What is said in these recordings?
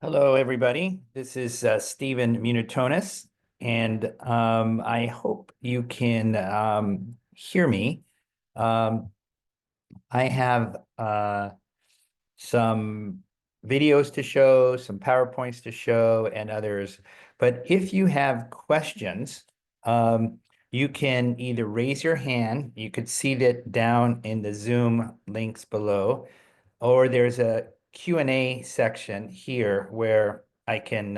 Hello, everybody. This is Stephen Munatones, and I hope you can hear me. Um, I have some videos to show, some PowerPoints to show, and others. But if you have questions, you can either raise your hand, you could see that down in the Zoom links below, or there's a Q&A section here where I can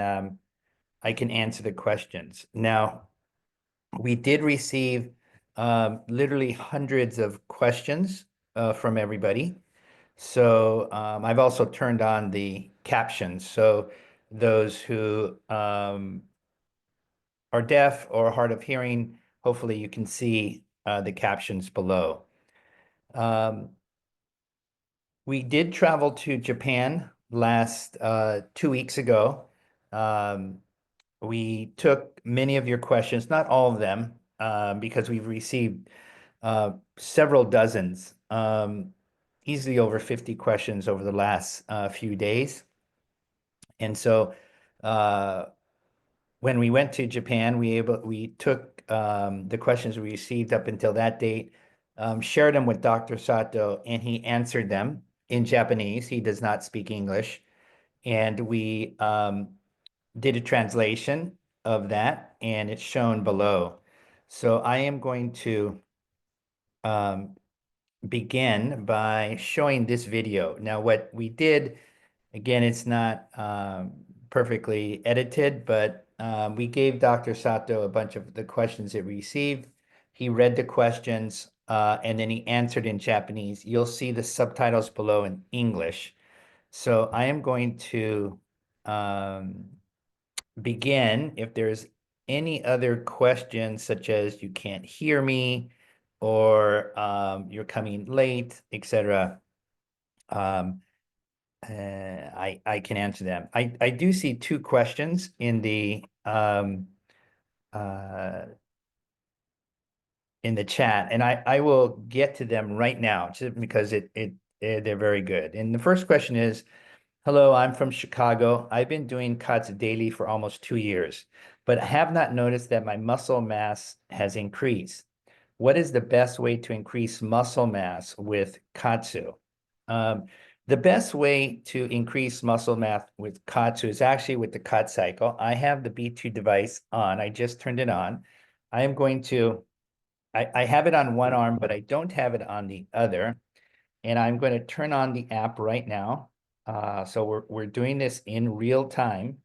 answer the questions. Now, we did receive literally hundreds of questions from everybody. So I've also turned on the captions. So those who are deaf or hard of hearing, hopefully you can see the captions below. Um, we did travel to Japan last 2 weeks ago. Um, we took many of your questions, not all of them, because we've received several dozens, easily over 50 questions over the last few days. And so when we went to Japan, we took the questions we received up until that date, shared them with Dr. Sato, and he answered them in Japanese. He does not speak English. And we did a translation of that, and it's shown below. So I am going to um, begin by showing this video. Now, what we did, again, it's not perfectly edited, but we gave Dr. Sato a bunch of the questions that we received. He read the questions, and then he answered in Japanese. You'll see the subtitles below in English. So I am going to begin. If there's any other questions, such as you can't hear me or you're coming late, etc., I can answer them. I do see two questions uh, in the chat, and I will get to them right now, just because they're very good. And the first question is, hello, I'm from Chicago. I've been doing KAATSU daily for almost 2 years, but I have not noticed that my muscle mass has increased. What is the best way to increase muscle mass with KAATSU? Um, the best way to increase muscle mass with KAATSU is actually with the KAATSU cycle. I have the B2 device on. I just turned it on. I am going to, I have it on one arm, but I don't have it on the other. And I'm going to turn on the app right now. So we're doing this in real time.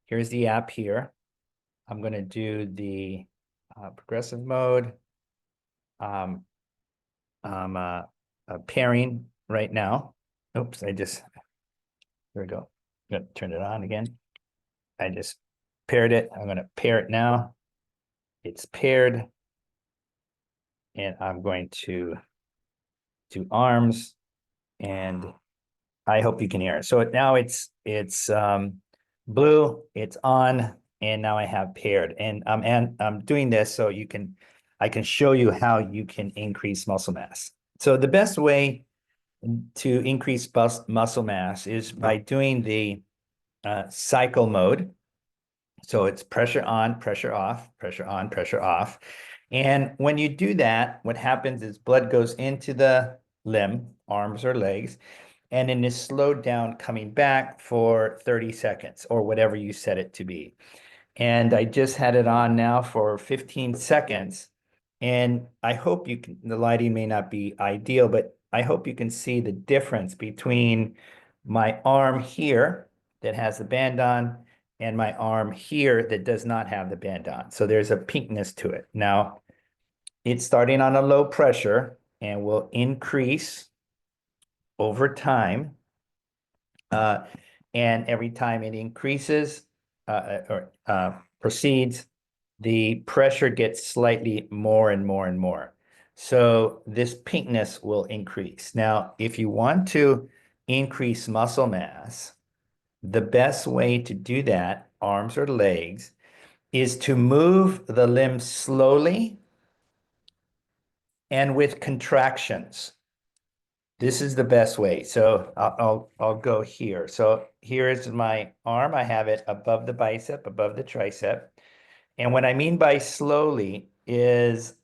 Here's the app here. I'm going to do the progressive mode. I'm pairing right now. Oops, here we go. I'm going to turn it on again. I just paired it. I'm going to pair it now. It's paired. And I'm going to do arms, and I hope you can hear it. So now it's blue, it's on, and now I have paired. And I'm doing this so I can show you how you can increase muscle mass. So the best way to increase muscle mass is by doing the cycle mode. So it's pressure on, pressure off, pressure on, pressure off. And when you do that, what happens is blood goes into the limb, arms or legs, and then is slowed down coming back for 30 seconds or whatever you set it to be. And I just had it on now for 15 seconds. And I hope the lighting may not be ideal, but I hope you can see the difference between my arm here that has the band on and my arm here that does not have the band on. So there's a pinkness to it. Now, it's starting on a low pressure and will increase over time. And every time it increases or proceeds, the pressure gets slightly more and more and more. So this pinkness will increase. Now, if you want to increase muscle mass, the best way to do that, arms or legs, is to move the limb slowly and with contractions. This is the best way. So I'll go here. So here is my arm. I have it above the bicep, above the tricep. And what I mean by slowly is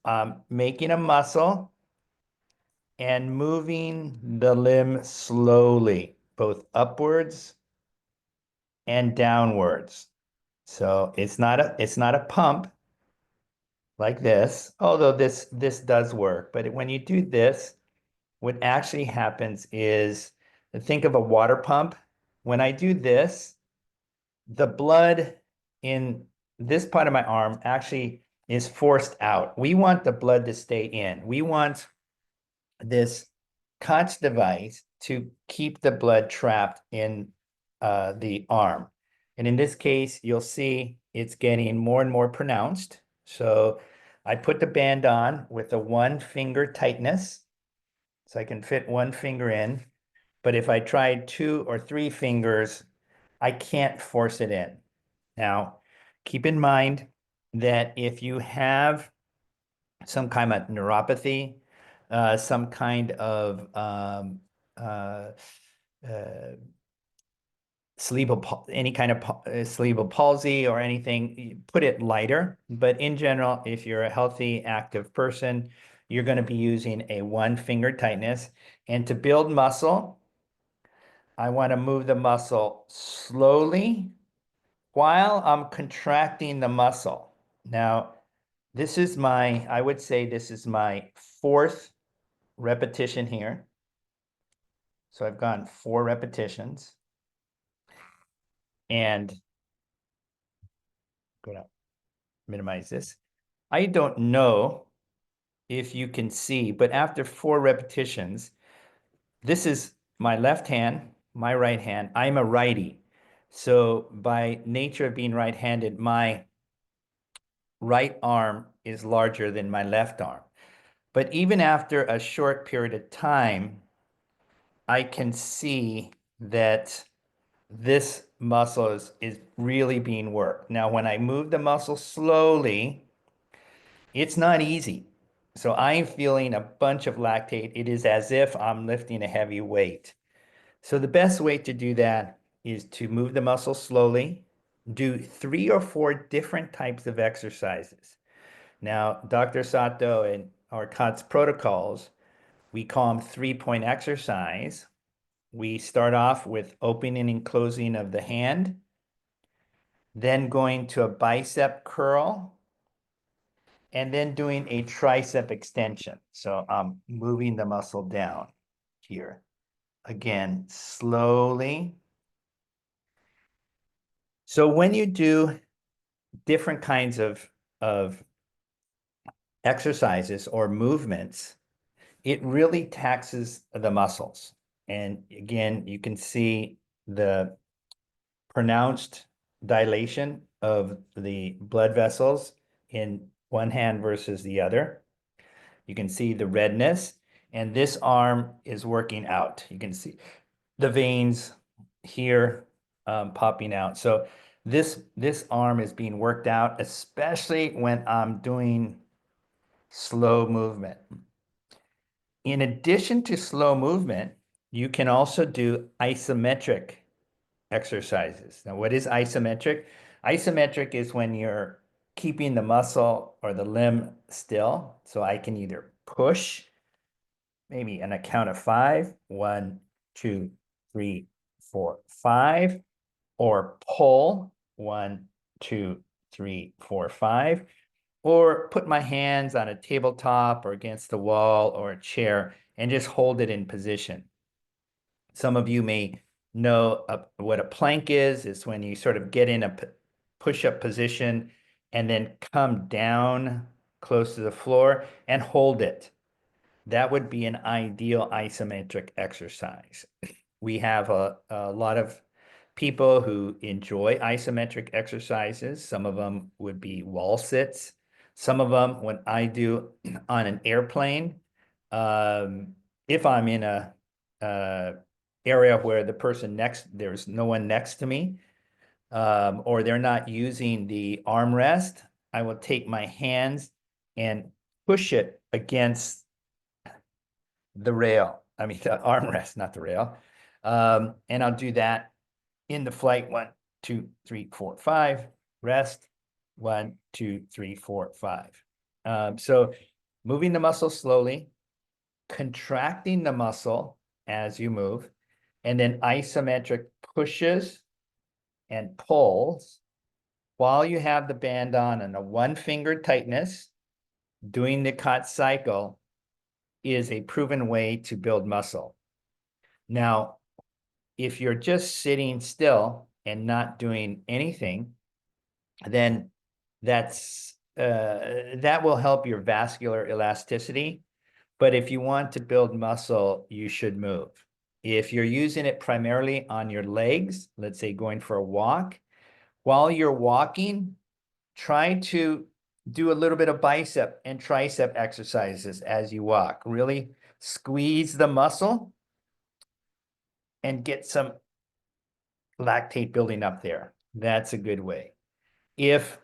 making a muscle and moving the limb slowly, both upwards and downwards. So it's not a pump like this, although this does work. But when you do this, what actually happens is, think of a water pump. When I do this, the blood in this part of my arm actually is forced out. We want the blood to stay in. We want this KAATSU device to keep the blood trapped in the arm. And in this case, you'll see it's getting more and more pronounced. So I put the band on with a 1 finger tightness, so I can fit 1 finger in. But if I tried 2 or 3 fingers, I can't force it in. Now, keep in mind that if you have some kind of neuropathy, some kind of uh, uh, any kind of cerebral palsy or anything, put it lighter. But in general, if you're a healthy, active person, you're going to be using a 1 finger tightness. And to build muscle, I want to move the muscle slowly while I'm contracting the muscle. Now, I would say this is my 4th repetition here. So I've gone 4 repetitions. And I'm going to minimize this. I don't know if you can see, but after 4 repetitions, this is my left hand, my right hand. I'm a righty. So by nature of being right-handed, my right arm is larger than my left arm. But even after a short period of time, I can see that this muscle is really being worked. Now, when I move the muscle slowly, it's not easy. So I'm feeling a bunch of lactate. It is as if I'm lifting a heavy weight. So the best way to do that is to move the muscle slowly, do 3 or 4 different types of exercises. Now, Dr. Sato and our KAATSU protocols, we call them 3-point exercise. We start off with opening and closing of the hand, then going to a bicep curl, and then doing a tricep extension. So I'm moving the muscle down here. Again, slowly. So when you do different kinds of exercises or movements, it really taxes the muscles. And again, you can see the pronounced dilation of the blood vessels in one hand versus the other. You can see the redness, and this arm is working out. You can see the veins here popping out. So this arm is being worked out, especially when I'm doing slow movement. In addition to slow movement, you can also do isometric exercises. Now, what is isometric? Isometric is when you're keeping the muscle or the limb still. So I can either push, maybe on a count of 5, 1, 2, 3, 4, 5, or pull, 1, 2, 3, 4, 5, or put my hands on a tabletop or against the wall or a chair and just hold it in position. Some of you may know what a plank is. It's when you sort of get in a push-up position and then come down close to the floor and hold it. That would be an ideal isometric exercise. We have a lot of people who enjoy isometric exercises. Some of them would be wall sits. Some of them, when I do on an airplane, if I'm in a area where there's no one next to me, or they're not using the armrest, I will take my hands and push it against the rail. I mean, the armrest, not the rail. And I'll do that in the flight. 1, 2, 3, 4, 5. Rest. 1, 2, 3, 4, 5. So moving the muscle slowly, contracting the muscle as you move, and then isometric pushes and pulls while you have the band on and a 1-finger tightness. Doing the KAATSU cycle is a proven way to build muscle. Now, if you're just sitting still and not doing anything, then that will help your vascular elasticity. But if you want to build muscle, you should move. If you're using it primarily on your legs, let's say going for a walk, while you're walking, try to do a little bit of bicep and tricep exercises as you walk. Really squeeze the muscle and get some lactate building up there. That's a good way. If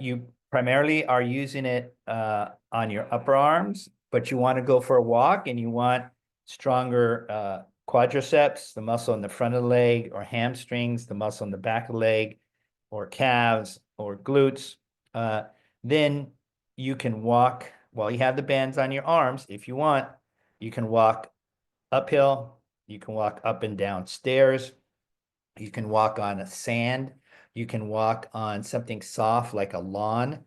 you primarily are using it on your upper arms, but you want to go for a walk and you want stronger quadriceps, the muscle in the front of the leg, or hamstrings, the muscle in the back of the leg, or calves, or glutes, then you can walk while you have the bands on your arms. If you want, you can walk uphill, you can walk up and down stairs, you can walk on a sand, you can walk on something soft like a lawn,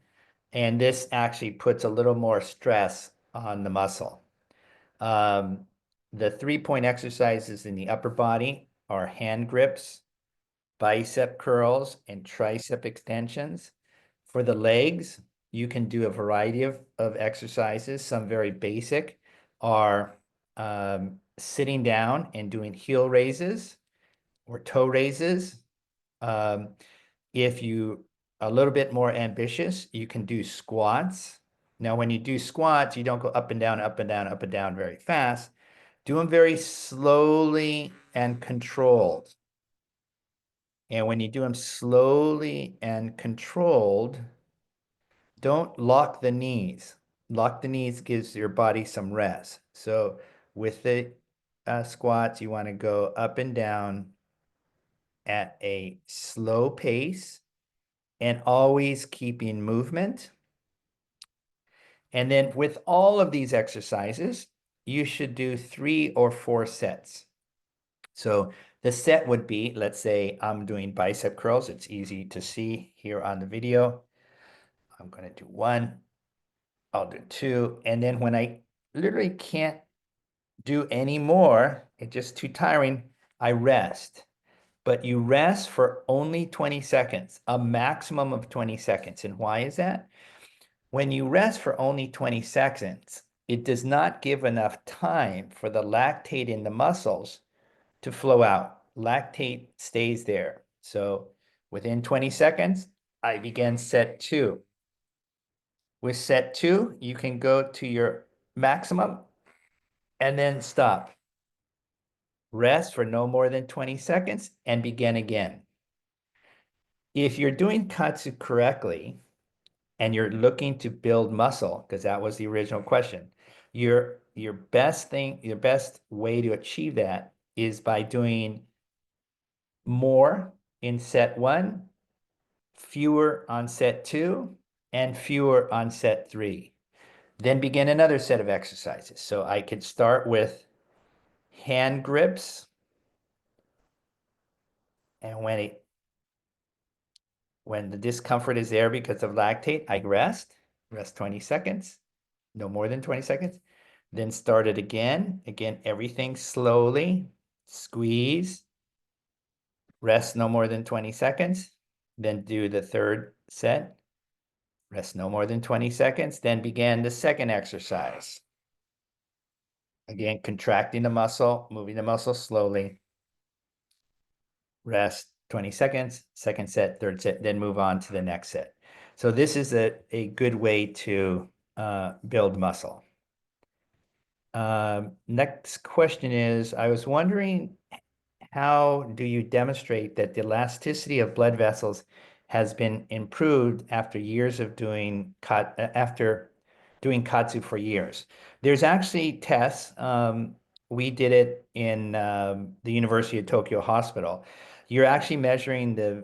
and this actually puts a little more stress on the muscle. The 3-point exercises in the upper body are hand grips, bicep curls, and tricep extensions. For the legs, you can do a variety of exercises. Some very basic are sitting down and doing heel raises or toe raises. If you a little bit more ambitious, you can do squats. Now, when you do squats, you don't go up and down, up and down, up and down very fast. Do them very slowly and controlled. And when you do them slowly and controlled, don't lock the knees. Lock the knees gives your body some rest. So with the squats, you want to go up and down at a slow pace and always keeping movement. And then with all of these exercises, you should do 3 or 4 sets. So the set would be, let's say I'm doing bicep curls. It's easy to see here on the video. I'm going to do 1, I'll do 2. And then when I literally can't do any more, it's just too tiring, I rest. But you rest for only 20 seconds, a maximum of 20 seconds. And why is that? When you rest for only 20 seconds, it does not give enough time for the lactate in the muscles to flow out. Lactate stays there. So within 20 seconds, I begin set 2. With set 2, you can go to your maximum and then stop. Rest for no more than 20 seconds and begin again. If you're doing KAATSU correctly and you're looking to build muscle, because that was the original question, your best way to achieve that is by doing more in set 1, fewer on set 2, and fewer on set 3. Then begin another set of exercises. So I could start with hand grips, and when the discomfort is there because of lactate, I rest 20 seconds, no more than 20 seconds. Then start it again. Again, everything slowly, squeeze, rest no more than 20 seconds. Then do the third set, rest no more than 20 seconds. Then begin the second exercise. Again, contracting the muscle, moving the muscle slowly. Rest 20 seconds, second set, third set, then move on to the next set. So this is a good way to build muscle. Next question is, I was wondering, how do you demonstrate that the elasticity of blood vessels has been improved after years of doing KAATSU for years? There's actually tests. we did it in the University of Tokyo Hospital. You're actually measuring the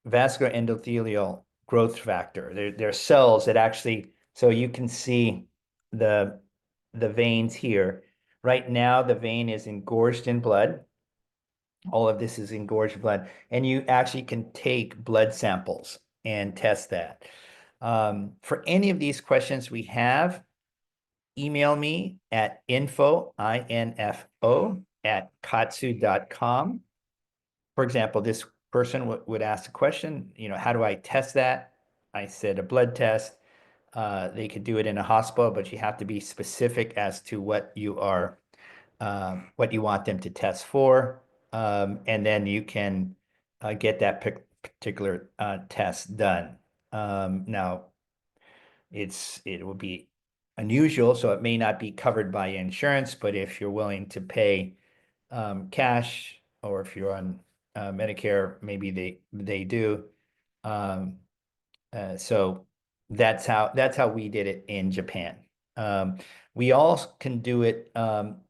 vascular endothelial growth factor. There are cells that actually, so you can see the veins here. Right now, the vein is engorged in blood. All of this is engorged blood, and you actually can take blood samples and test that. For any of these questions we have, email me at info, at kaatsu.com. For example, this person would ask a question, how do I test that? I said a blood test. They could do it in a hospital, but you have to be specific as to what you want them to test for. And then you can get that particular test done. Now, it will be unusual, so it may not be covered by insurance, but if you're willing to pay cash, or if you're on Medicare, maybe they do. Um, so that's how we did it in Japan. We all can do it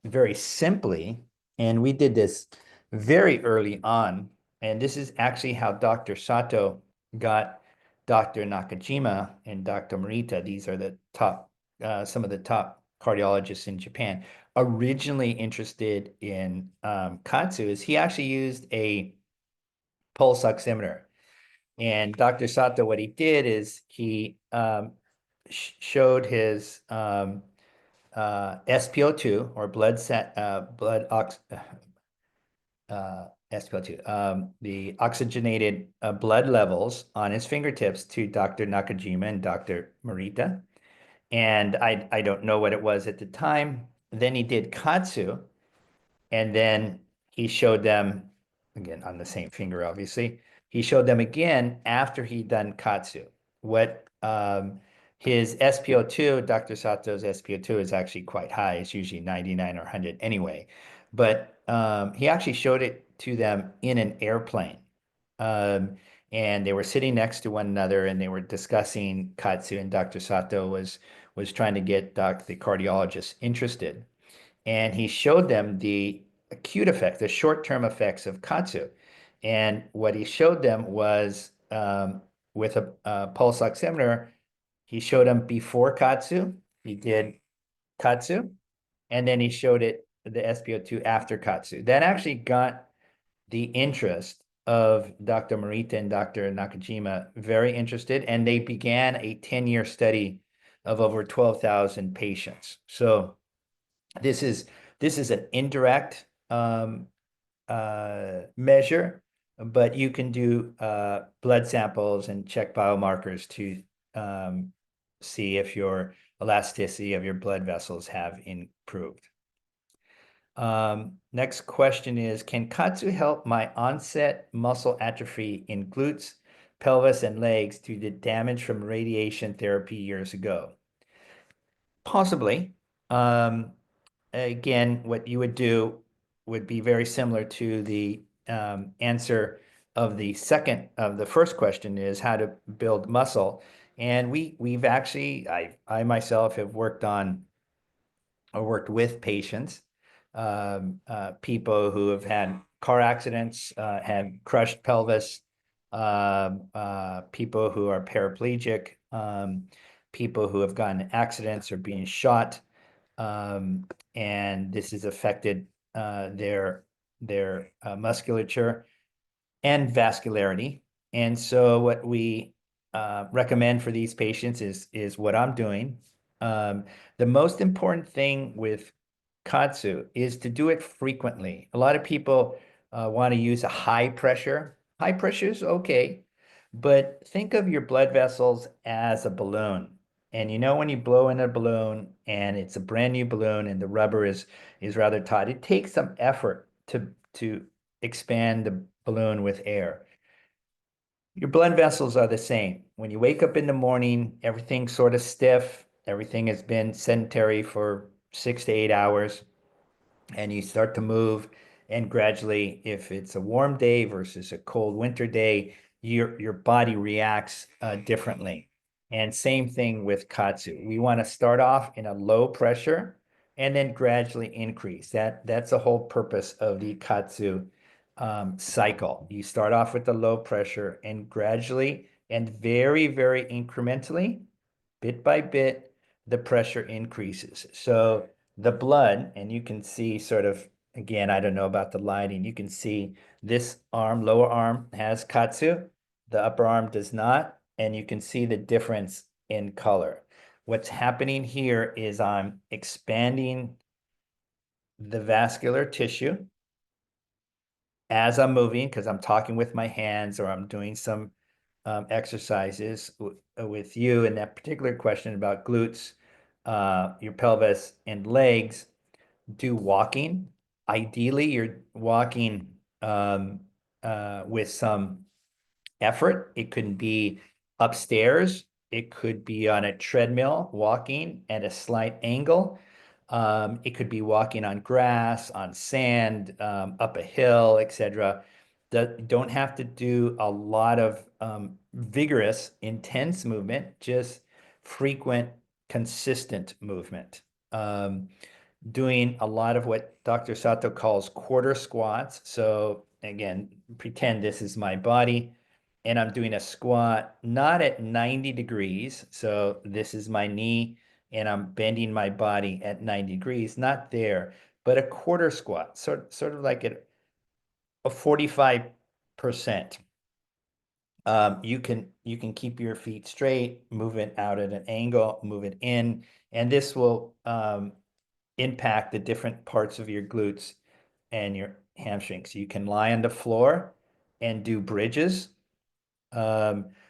very simply, and we did this very early on. And this is actually how Dr. Sato got Dr. Nakajima and Dr. Morita. These are some of the top cardiologists in Japan. Originally interested in KAATSU, is he actually used a pulse oximeter. And Dr. Sato, what he did is he showed his SpO2, or SpO2, the oxygenated blood levels on his fingertips to Dr. Nakajima and Dr. Morita. And I don't know what it was at the time. Then he did KAATSU, and then he showed them again on the same finger, obviously. He showed them again after he'd done KAATSU. What his SpO2, Dr. Sato's SpO2 is actually quite high. It's usually 99 or 100 anyway. But he actually showed it to them in an airplane. And they were sitting next to one another, and they were discussing KAATSU, and Dr. Sato was trying to get the cardiologist interested. And he showed them the acute effect, the short-term effects of KAATSU. And what he showed them was with a pulse oximeter, he showed them before KAATSU, he did KAATSU, and then he showed it the SpO2 after KAATSU. That actually got the interest of Dr. Morita and Dr. Nakajima very interested, and they began a 10-year study of over 12,000 patients. So this is an indirect measure, but you can do blood samples and check biomarkers to see if your elasticity of your blood vessels have improved. Next question is, can KAATSU help my onset muscle atrophy in glutes, pelvis, and legs due to damage from radiation therapy years ago? Possibly. Again, what you would do would be very similar to the answer of the first question, is how to build muscle. And we've actually, I myself have worked with patients, people who have had car accidents, had crushed pelvis, people who are paraplegic, people who have gotten accidents or being shot, and this has affected their musculature and vascularity. And so what we recommend for these patients is what I'm doing. The most important thing with KAATSU is to do it frequently. A lot of people want to use a high pressure. High pressure is okay, but think of your blood vessels as a balloon. And when you blow in a balloon and it's a brand new balloon and the rubber is rather tight, it takes some effort to expand the balloon with air. Your blood vessels are the same. When you wake up in the morning, everything's sort of stiff. Everything has been sedentary for 6 to 8 hours, and you start to move. And gradually, if it's a warm day versus a cold winter day, your body reacts differently. And same thing with KAATSU. We want to start off in a low pressure and then gradually increase. That's the whole purpose of the KAATSU cycle. You start off with the low pressure and gradually and very, very incrementally, bit by bit, the pressure increases. So the blood, and you can see sort of, again, I don't know about the lighting, you can see this arm, lower arm has KAATSU, the upper arm does not, and you can see the difference in color. What's happening here is I'm expanding the vascular tissue as I'm moving, because I'm talking with my hands or I'm doing some exercises with you in that particular question about glutes, your pelvis and legs. Do walking. Ideally, you're walking with some effort. It could be upstairs. It could be on a treadmill, walking at a slight angle. It could be walking on grass, on sand, up a hill, etc. Don't have to do a lot of vigorous, intense movement, just frequent, consistent movement. Doing a lot of what Dr. Sato calls quarter squats. So again, pretend this is my body and I'm doing a squat, not at 90 degrees. So this is my knee and I'm bending my body at 90 degrees, not there, but a quarter squat, sort of like a 45%. You can keep your feet straight, move it out at an angle, move it in, and this will impact the different parts of your glutes and your hamstrings. You can lie on the floor and do bridges.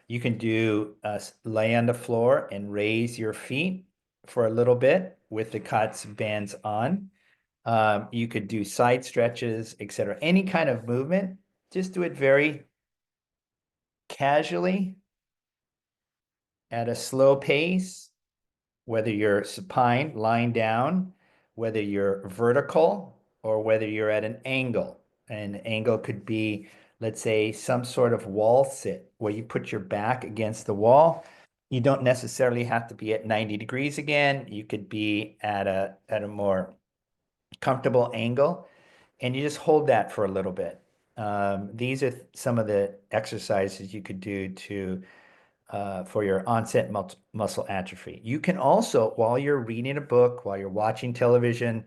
You can do lay on the floor and raise your feet for a little bit with the KAATSU bands on. You could do side stretches, etc. Any kind of movement, just do it very casually at a slow pace, whether you're supine, lying down, whether you're vertical, or whether you're at an angle. An angle could be, let's say, some sort of wall sit where you put your back against the wall. You don't necessarily have to be at 90 degrees again. You could be at a more comfortable angle, and you just hold that for a little bit. These are some of the exercises you could do to for your onset muscle atrophy. You can also, while you're reading a book, while you're watching television,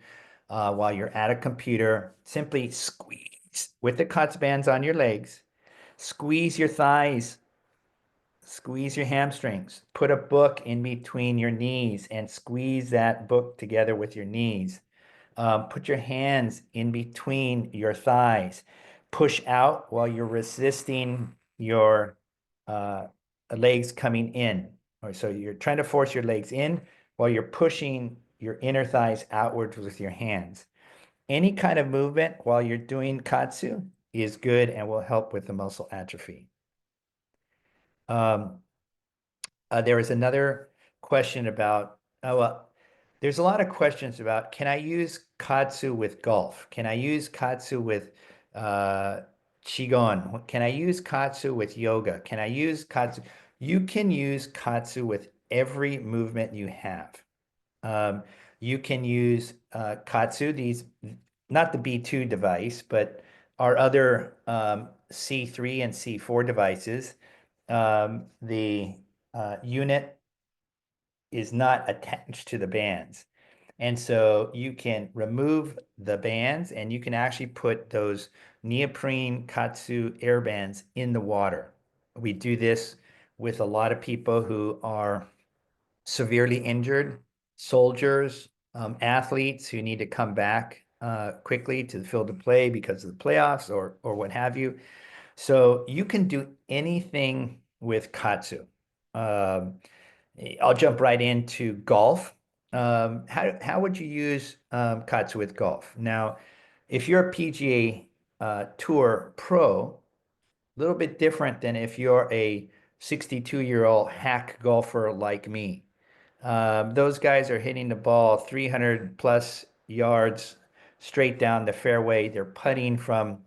while you're at a computer, simply squeeze with the KAATSU bands on your legs, squeeze your thighs, squeeze your hamstrings, put a book in between your knees and squeeze that book together with your knees. Put your hands in between your thighs. Push out while you're resisting your legs coming in. Or so you're trying to force your legs in while you're pushing your inner thighs outwards with your hands. Any kind of movement while you're doing KAATSU is good and will help with the muscle atrophy. Um, there was another question about, well, there's a lot of questions about, can I use KAATSU with golf? Can I use KAATSU with uh, Qigong? Can I use KAATSU with yoga? Can I use KAATSU? You can use KAATSU with every movement you have. Um, you can use KAATSU, these, not the B2 device, but our other C3 and C4 devices. The unit is not attached to the bands. And so you can remove the bands and you can actually put those neoprene KAATSU air bands in the water. We do this with a lot of people who are severely injured, soldiers, athletes who need to come back quickly to the field of play because of the playoffs or what have you. So you can do anything with KAATSU. Um, I'll jump right into golf. How would you use KAATSU with golf? Now, if you're a PGA Tour pro, a little bit different than if you're a 62-year-old hack golfer like me. Those guys are hitting the ball 300 plus yards straight down the fairway. They're putting from,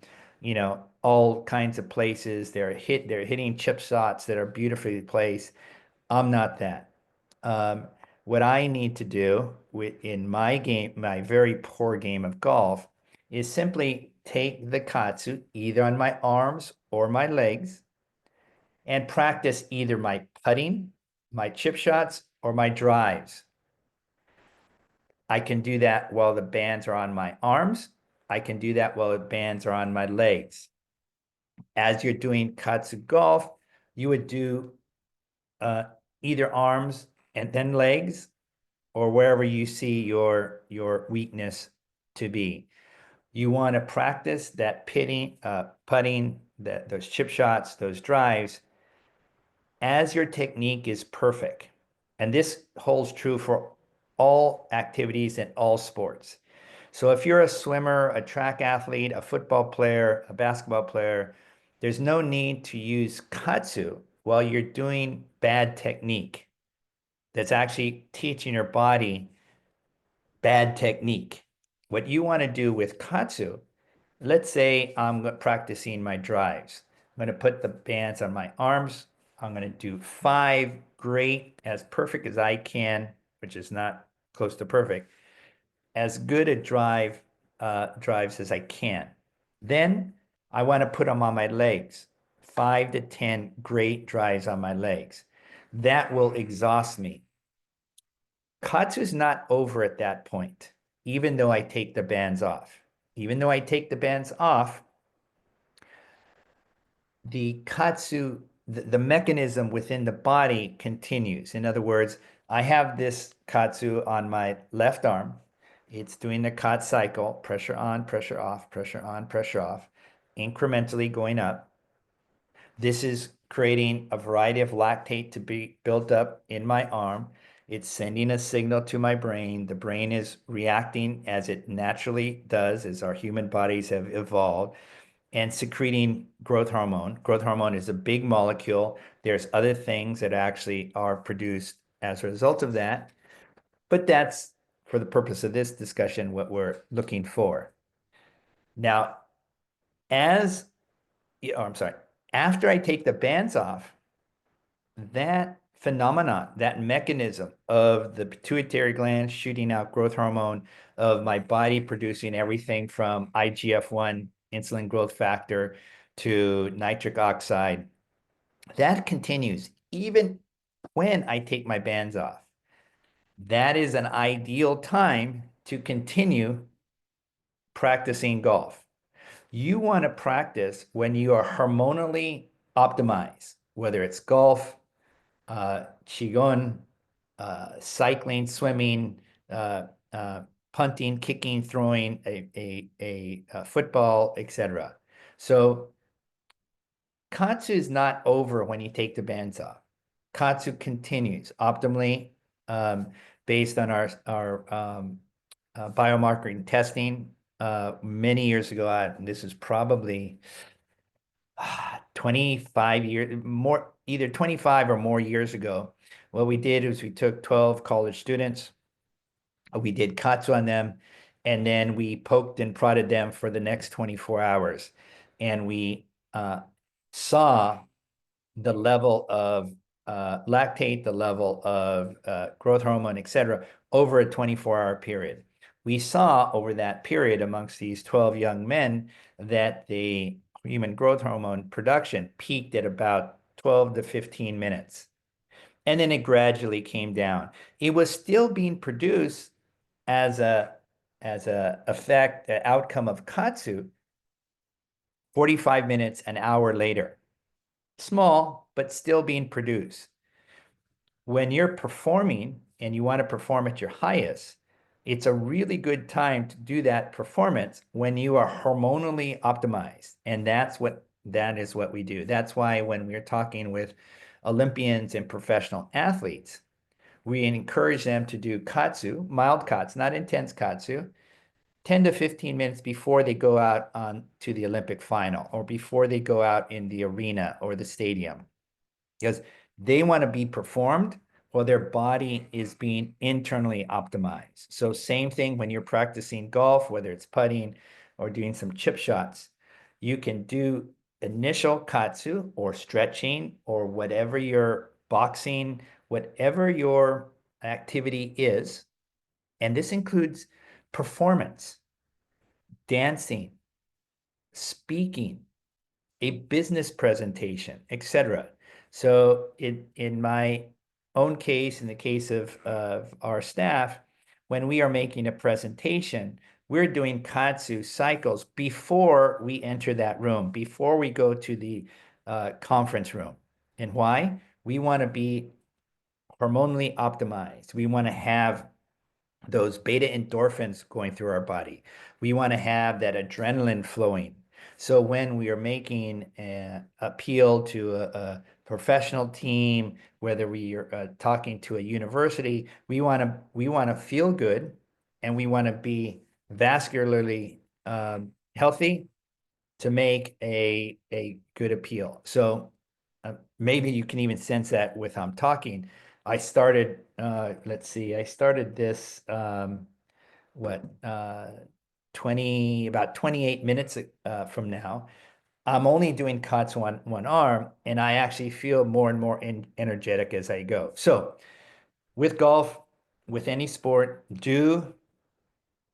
all kinds of places. They're hitting chip shots that are beautifully placed. I'm not that. Um, what I need to do in my game, my very poor game of golf, is simply take the KAATSU either on my arms or my legs and practice either my putting, my chip shots, or my drives. I can do that while the bands are on my arms. I can do that while the bands are on my legs. As you're doing KAATSU golf, you would do uh, either arms and then legs, or wherever you see your weakness to be. You want to practice that putting, those chip shots, those drives, as your technique is perfect. And this holds true for all activities in all sports. So if you're a swimmer, a track athlete, a football player, a basketball player, there's no need to use KAATSU while you're doing bad technique. That's actually teaching your body bad technique. What you want to do with KAATSU, let's say I'm practicing my drives. I'm going to put the bands on my arms. I'm going to do 5 great, as perfect as I can, which is not close to perfect, as good a drives as I can. Then I want to put them on my legs, 5 to 10 great drives on my legs. That will exhaust me. KAATSU is not over at that point, even though I take the bands off. Even though I take the bands off, the KAATSU, the mechanism within the body continues. In other words, I have this KAATSU on my left arm. It's doing the KAATSU cycle, pressure on, pressure off, pressure on, pressure off, incrementally going up. This is creating a variety of lactate to be built up in my arm. It's sending a signal to my brain. The brain is reacting as it naturally does, as our human bodies have evolved, and secreting growth hormone. Growth hormone is a big molecule. There's other things that actually are produced as a result of that. But that's, for the purpose of this discussion, what we're looking for. Now, I'm sorry, after I take the bands off, that phenomenon, that mechanism of the pituitary gland shooting out growth hormone, of my body producing everything from IGF-1, insulin growth factor, to nitric oxide, that continues even when I take my bands off. That is an ideal time to continue practicing golf. You want to practice when you are hormonally optimized, whether it's golf, qigong, cycling, swimming, uh, punting, kicking, throwing a football, etc. So KAATSU is not over when you take the bands off. KAATSU continues optimally, based on our biomarker testing many years ago. This is probably 25 years, more, either 25 or more years ago. What we did is we took 12 college students, we did KAATSU on them, and then we poked and prodded them for the next 24 hours. And we saw the level of lactate, the level of growth hormone, etc., over a 24-hour period. We saw over that period amongst these 12 young men that the human growth hormone production peaked at about 12 to 15 minutes. And then it gradually came down. It was still being produced as a effect, outcome of KAATSU 45 minutes, an hour later. Small, but still being produced. When you're performing and you want to perform at your highest, it's a really good time to do that performance when you are hormonally optimized. And that is what we do. That's why when we're talking with Olympians and professional athletes, we encourage them to do KAATSU, mild KAATSU, not intense KAATSU, 10 to 15 minutes before they go out on to the Olympic final, or before they go out in the arena or the stadium, because they want to be performed while their body is being internally optimized. So same thing when you're practicing golf, whether it's putting or doing some chip shots, you can do initial KAATSU or stretching or whatever your boxing, whatever your activity is, and this includes performance, dancing, speaking, a business presentation, etc. So in my own case, in the case of our staff, when we are making a presentation, we're doing KAATSU cycles before we enter that room, before we go to the conference room. And why? We want to be hormonally optimized. We want to have those beta endorphins going through our body. We want to have that adrenaline flowing. So when we are making an appeal to a professional team, whether we are talking to a university, we want to feel good, and we want to be vascularly healthy to make a good appeal. So maybe you can even sense that with I'm talking. I started, let's see, I started this, what, 28 minutes from now. I'm only doing cuts one arm, and I actually feel more and more energetic as I go. So with golf, with any sport, do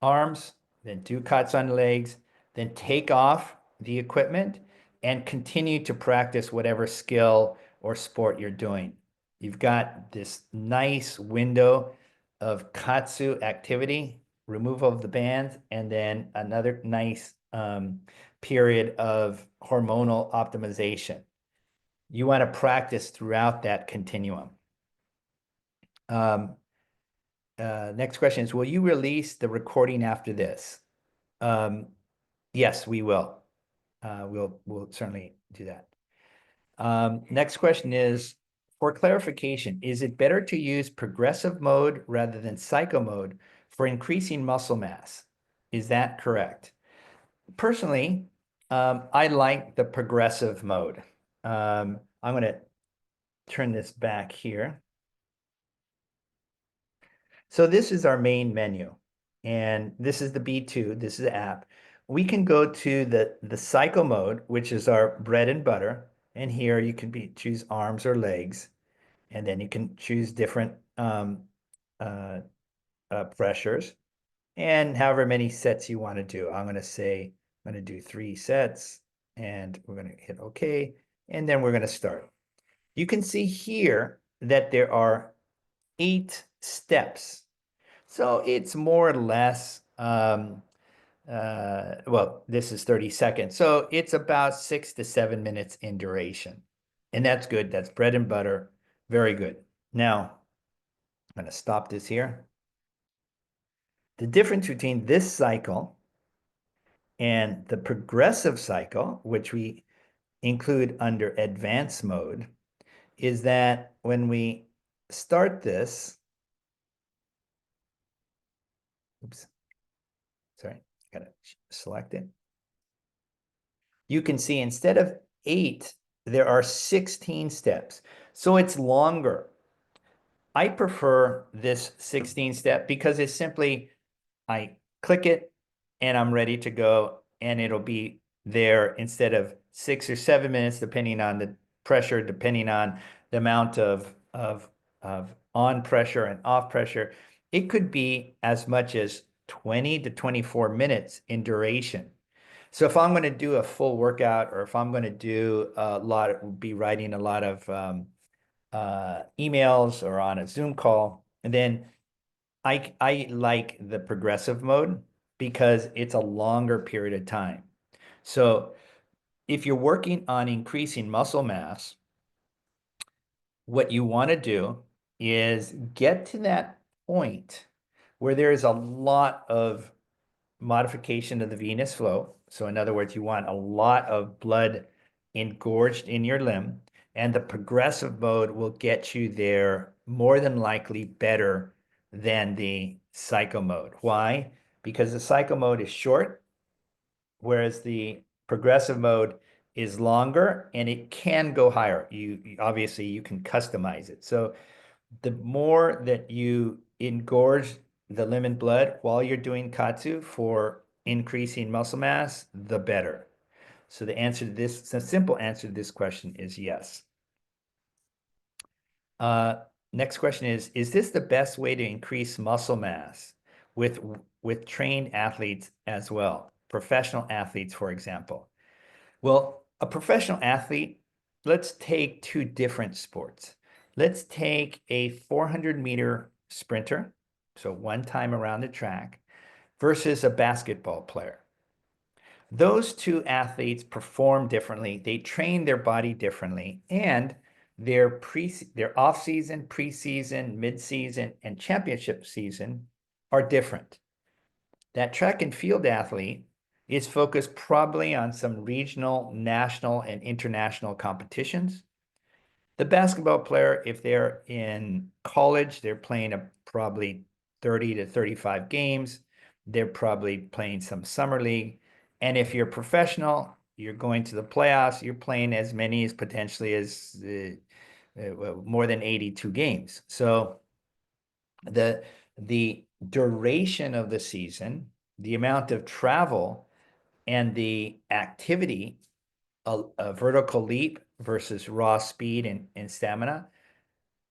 arms, then do cuts on legs, then take off the equipment and continue to practice whatever skill or sport you're doing. You've got this nice window of KAATSU activity, removal of the bands, and then another nice period of hormonal optimization. You want to practice throughout that continuum. Next question is, will you release the recording after this? Yes, we will. We'll certainly do that. Next question is, for clarification, is it better to use progressive mode rather than psycho mode for increasing muscle mass? Is that correct? Personally, I like the progressive mode. I'm going to turn this back here. So this is our main menu, and this is the B2, this is the app. We can go to the cycle mode, which is our bread and butter, and here you can choose arms or legs, and then you can choose different pressures, and however many sets you want to do. I'm going to say I'm going to do 3 sets, and we're going to hit OK, and then we're going to start. You can see here that there are 8 steps. So it's more or less, well, this is 30 seconds. So it's about 6 to 7 minutes in duration. And that's good. That's bread and butter. Very good. Now, I'm going to stop this here. The difference between this cycle and the progressive cycle, which we include under advanced mode, is that when we start this, oops, sorry, gotta select it. You can see instead of 8, there are 16 steps. So it's longer. I prefer this 16 step because it's simply, I click it and I'm ready to go, and it'll be there instead of 6 or 7 minutes, depending on the pressure, depending on the amount of on pressure and off pressure. It could be as much as 20 to 24 minutes in duration. So if I'm going to do a full workout, or if I'm going to do be writing a lot of emails or on a Zoom call, and then I like the progressive mode because it's a longer period of time. So if you're working on increasing muscle mass, what you want to do is get to that point where there is a lot of modification of the venous flow. So in other words, you want a lot of blood engorged in your limb, and the progressive mode will get you there more than likely better than the cycle mode. Why? Because the cycle mode is short, whereas the progressive mode is longer, and it can go higher. Obviously you can customize it. So the more that you engorge the limb and blood while you're doing KAATSU for increasing muscle mass, the better. So the simple answer to this question is yes. next question is this the best way to increase muscle mass with trained athletes as well, professional athletes, for example? Well, a professional athlete, let's take two different sports. Let's take a 400-meter sprinter, so one time around the track, versus a basketball player. Those two athletes perform differently. They train their body differently, and their off-season, preseason, mid-season, and championship season are different. That track and field athlete is focused probably on some regional, national, and international competitions. The basketball player, if they're in college, they're playing probably 30 to 35 games. They're probably playing some summer league. And if you're professional, you're going to the playoffs, you're playing as many as potentially as more than 82 games. So the duration of the season, the amount of travel, and the activity, a vertical leap versus raw speed and stamina.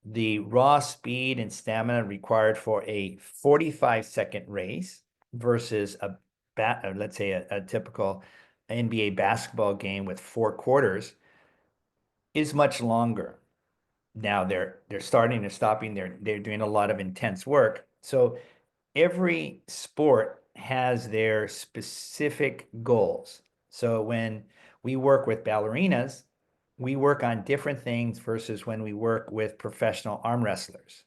The raw speed and stamina required for a 45-second race versus let's say a typical NBA basketball game with 4 quarters is much longer. Now they're starting and stopping, they're doing a lot of intense work. So every sport has their specific goals. So when we work with ballerinas, we work on different things versus when we work with professional arm wrestlers.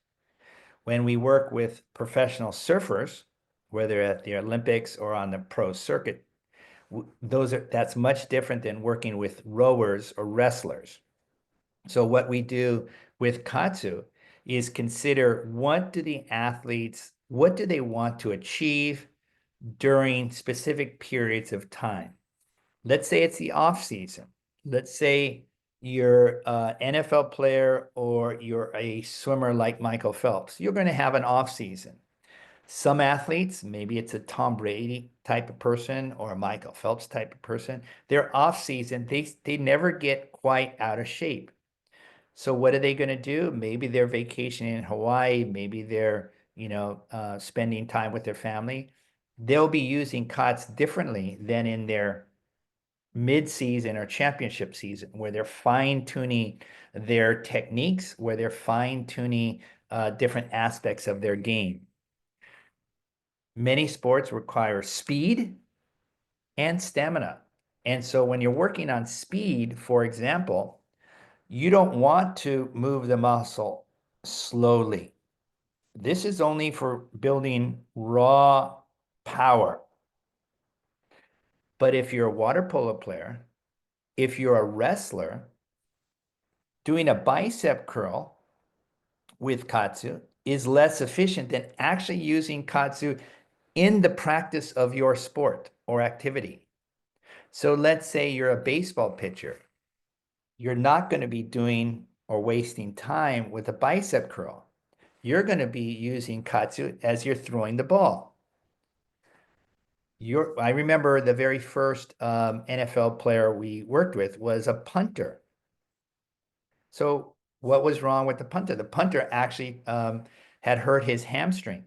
When we work with professional surfers, whether at the Olympics or on the pro circuit, that's much different than working with rowers or wrestlers. So what we do with KAATSU is consider what do they want to achieve during specific periods of time. Let's say it's the off season. Let's say you're an NFL player or you're a swimmer like Michael Phelps. You're going to have an off season. Some athletes, maybe it's a Tom Brady type of person or a Michael Phelps type of person, their off season, they never get quite out of shape. So what are they going to do? Maybe they're vacationing in Hawaii. Maybe they're, spending time with their family. They'll be using KAATSU differently than in their mid-season or championship season, where they're fine-tuning their techniques, where they're fine-tuning different aspects of their game. Many sports require speed and stamina. And so when you're working on speed, for example, you don't want to move the muscle slowly. This is only for building raw power. But if you're a water polo player, if you're a wrestler, doing a bicep curl with KAATSU is less efficient than actually using KAATSU in the practice of your sport or activity. So let's say you're a baseball pitcher. You're not going to be doing or wasting time with a bicep curl. You're going to be using KAATSU as you're throwing the ball. I remember the very first NFL player we worked with was a punter. So what was wrong with the punter? The punter actually had hurt his hamstring.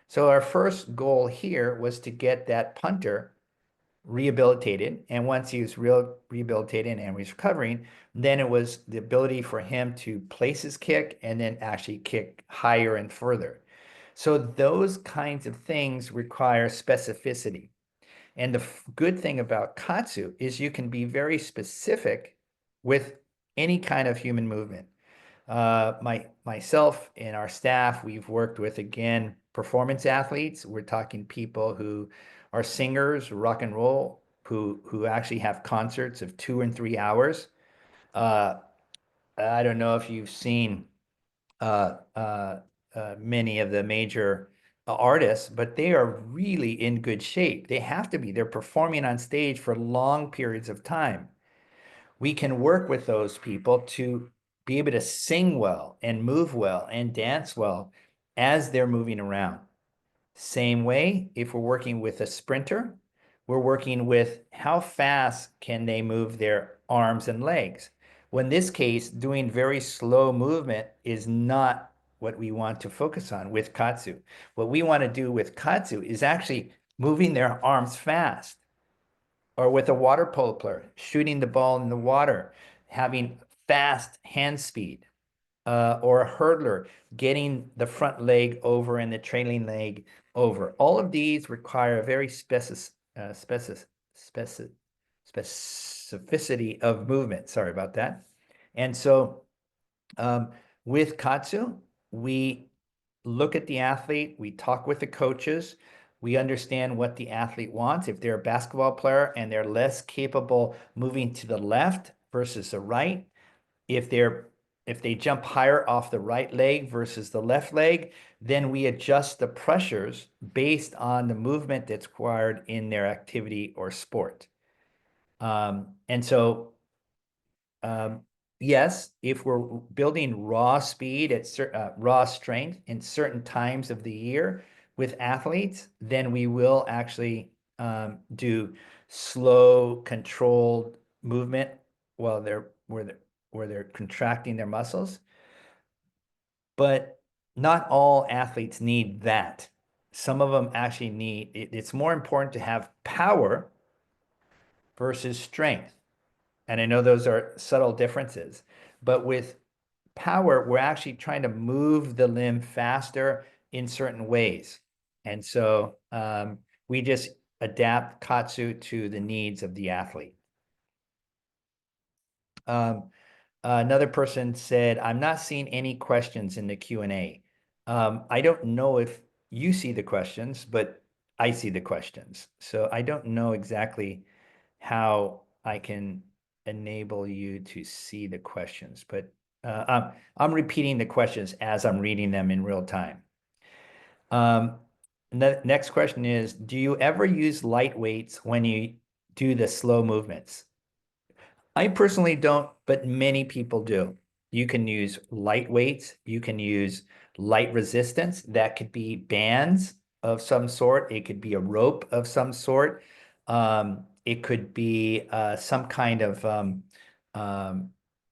So our first goal here was to get that punter rehabilitated. And once he was rehabilitated and was recovering, then it was the ability for him to place his kick and then actually kick higher and further. So those kinds of things require specificity. And the good thing about KAATSU is you can be very specific with any kind of human movement. Myself and our staff, we've worked with, again, performance athletes. We're talking people who are singers, rock and roll, who actually have concerts of 2 and 3 hours. Uh, I don't know if you've seen uh, uh, many of the major artists, but they are really in good shape. They have to be. They're performing on stage for long periods of time. We can work with those people to be able to sing well and move well and dance well as they're moving around. Same way, if we're working with a sprinter, we're working with how fast can they move their arms and legs. Well, in this case, doing very slow movement is not what we want to focus on with KAATSU. What we want to do with KAATSU is actually moving their arms fast, or with a water polo player, shooting the ball in the water, having fast hand speed, or a hurdler, getting the front leg over and the trailing leg over. All of these require a very specificity of movement. Sorry about that. And so with KAATSU, we look at the athlete, we talk with the coaches, we understand what the athlete wants. If they're a basketball player and they're less capable moving to the left versus the right, if they jump higher off the right leg versus the left leg, then we adjust the pressures based on the movement that's required in their activity or sport. And so yes, if we're building raw speed at raw strength in certain times of the year with athletes, then we will actually do slow, controlled movement while they're contracting their muscles. But not all athletes need that. Some of them actually need it's more important to have power versus strength. And I know those are subtle differences, but with power, we're actually trying to move the limb faster in certain ways. And so we just adapt KAATSU to the needs of the athlete. Another person said, I'm not seeing any questions in the Q&A. I don't know if you see the questions, but I see the questions. So I don't know exactly how I can enable you to see the questions, but I'm repeating the questions as I'm reading them in real time. The next question is, do you ever use light weights when you do the slow movements? I personally don't, but many people do. You can use light weights. You can use light resistance. That could be bands of some sort. It could be a rope of some sort. It could be some kind of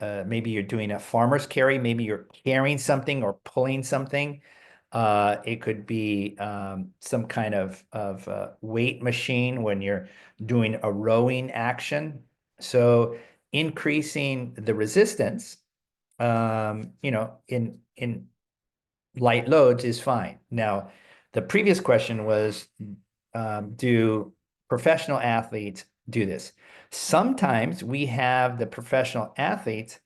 maybe you're doing a farmer's carry. Maybe you're carrying something or pulling something. It could be some kind of weight machine when you're doing a rowing action. So increasing the resistance, in light loads is fine. Now, the previous question was, do professional athletes do this? Sometimes we have the professional athletes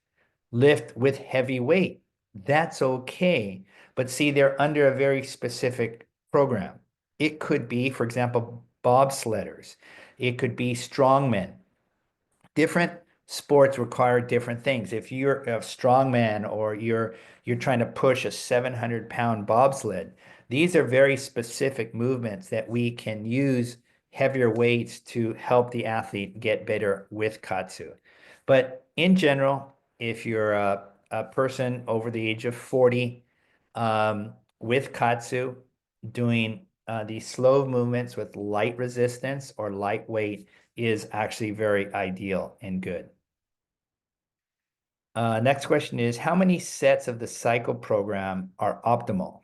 lift with heavy weight. That's okay. But see, they're under a very specific program. It could be, for example, bobsledders. It could be strongmen. Different sports require different things. If you're a strongman or you're trying to push a 700-pound bobsled, these are very specific movements that we can use heavier weights to help the athlete get better with KAATSU. But in general, if you're a person over the age of 40 with KAATSU, doing these slow movements with light resistance or lightweight is actually very ideal and good. Next question is, how many sets of the cycle program are optimal?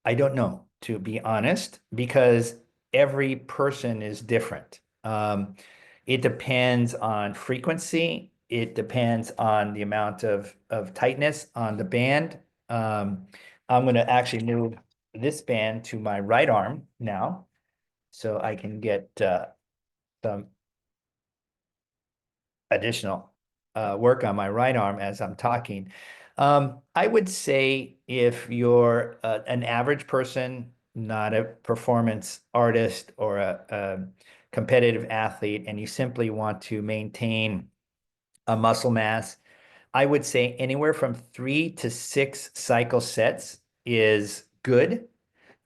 I don't know, to be honest, because every person is different. It depends on frequency. It depends on the amount of tightness on the band. I'm going to actually move this band to my right arm now, so I can get some additional work on my right arm as I'm talking. I would say if you're an average person, not a performance artist or a competitive athlete, and you simply want to maintain a muscle mass, I would say anywhere from 3 to 6 cycle sets is good.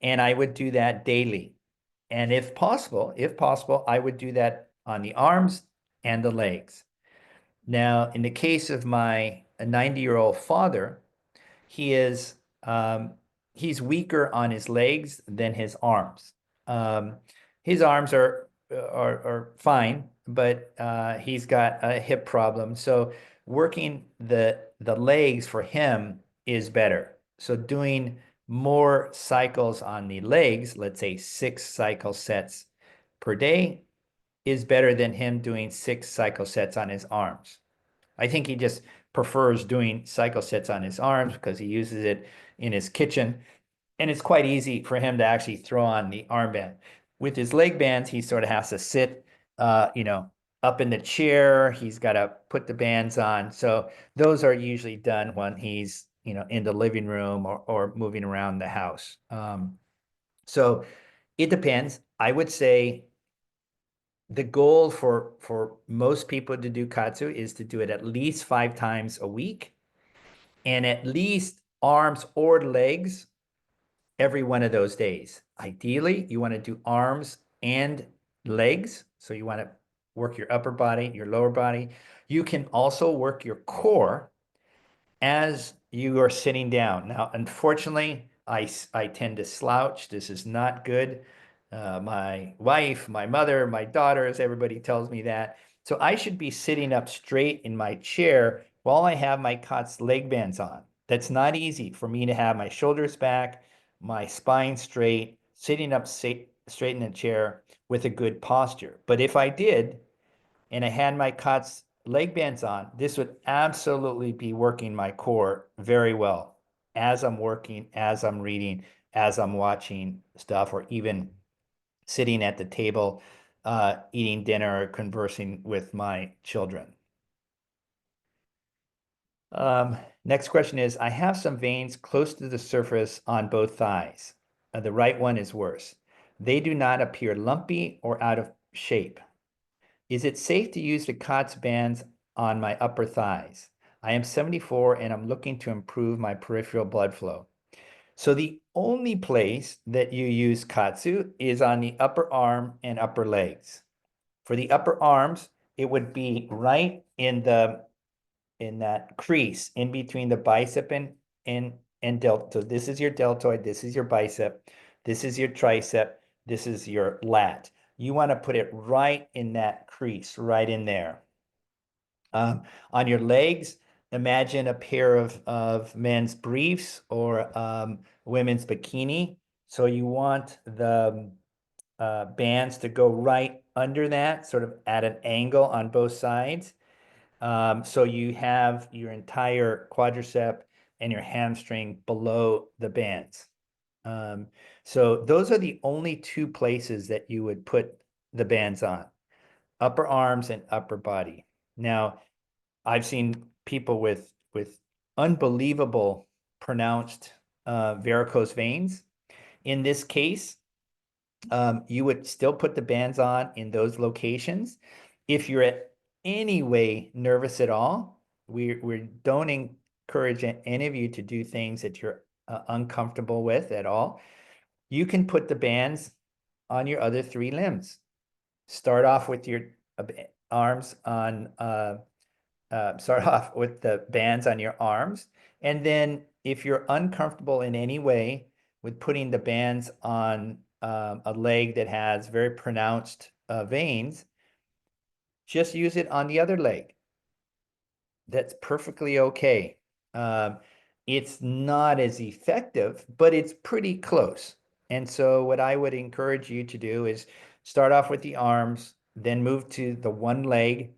And I would do that daily. And if possible, I would do that on the arms and the legs. Now, in the case of my 90-year-old father, he is he's weaker on his legs than his arms. His arms are fine, but he's got a hip problem. So working the legs for him is better. So doing more cycles on the legs, let's say 6 cycle sets per day, is better than him doing 6 cycle sets on his arms. I think he just prefers doing cycle sets on his arms because he uses it in his kitchen. And it's quite easy for him to actually throw on the armband. With his leg bands, he sort of has to sit, up in the chair. He's got to put the bands on. So those are usually done when he's, in the living room or moving around the house. So it depends. I would say the goal for most people to do KAATSU is to do it at least 5 times a week and at least arms or legs every one of those days. Ideally, you want to do arms and legs. So you want to work your upper body, your lower body. You can also work your core as you are sitting down. Now, unfortunately, I tend to slouch. This is not good. My wife, my mother, my daughters, everybody tells me that. So I should be sitting up straight in my chair while I have my KAATSU leg bands on. That's not easy for me to have my shoulders back, my spine straight, sitting up straight in a chair with a good posture. But if I did, and I had my KAATSU leg bands on, this would absolutely be working my core very well as I'm working, as I'm reading, as I'm watching stuff, or even sitting at the table, eating dinner or conversing with my children. Next question is, I have some veins close to the surface on both thighs. The right one is worse. They do not appear lumpy or out of shape. Is it safe to use the KAATSU bands on my upper thighs? I am 74 and I'm looking to improve my peripheral blood flow. So the only place that you use KAATSU is on the upper arm and upper legs. For the upper arms, it would be right in that crease in between the bicep and deltoid. So this is your deltoid, this is your bicep, this is your tricep, this is your lat. You want to put it right in that crease, right in there. On your legs, imagine a pair of men's briefs or women's bikini. So you want the bands to go right under that, sort of at an angle on both sides. So you have your entire quadricep and your hamstring below the bands. So those are the only two places that you would put the bands on, upper arms and upper body. Now, I've seen people with unbelievable pronounced varicose veins. In this case, you would still put the bands on in those locations. If you're at any way nervous at all, we don't encourage any of you to do things that you're uncomfortable with at all. You can put the bands on your other 3 limbs. Start off with your arms on, start off with the bands on your arms. And then if you're uncomfortable in any way with putting the bands on a leg that has very pronounced veins, just use it on the other leg. That's perfectly okay. It's not as effective, but it's pretty close. And so what I would encourage you to do is start off with the arms, then move to the one leg,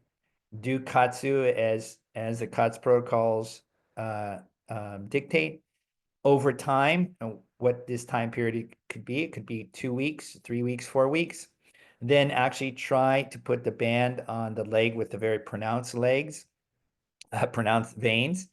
do KAATSU as the KAATSU protocols dictate. Over time, what this time period could be, it could be 2 weeks, 3 weeks, 4 weeks. Then actually try to put the band on the leg with the very pronounced legs, pronounced veins,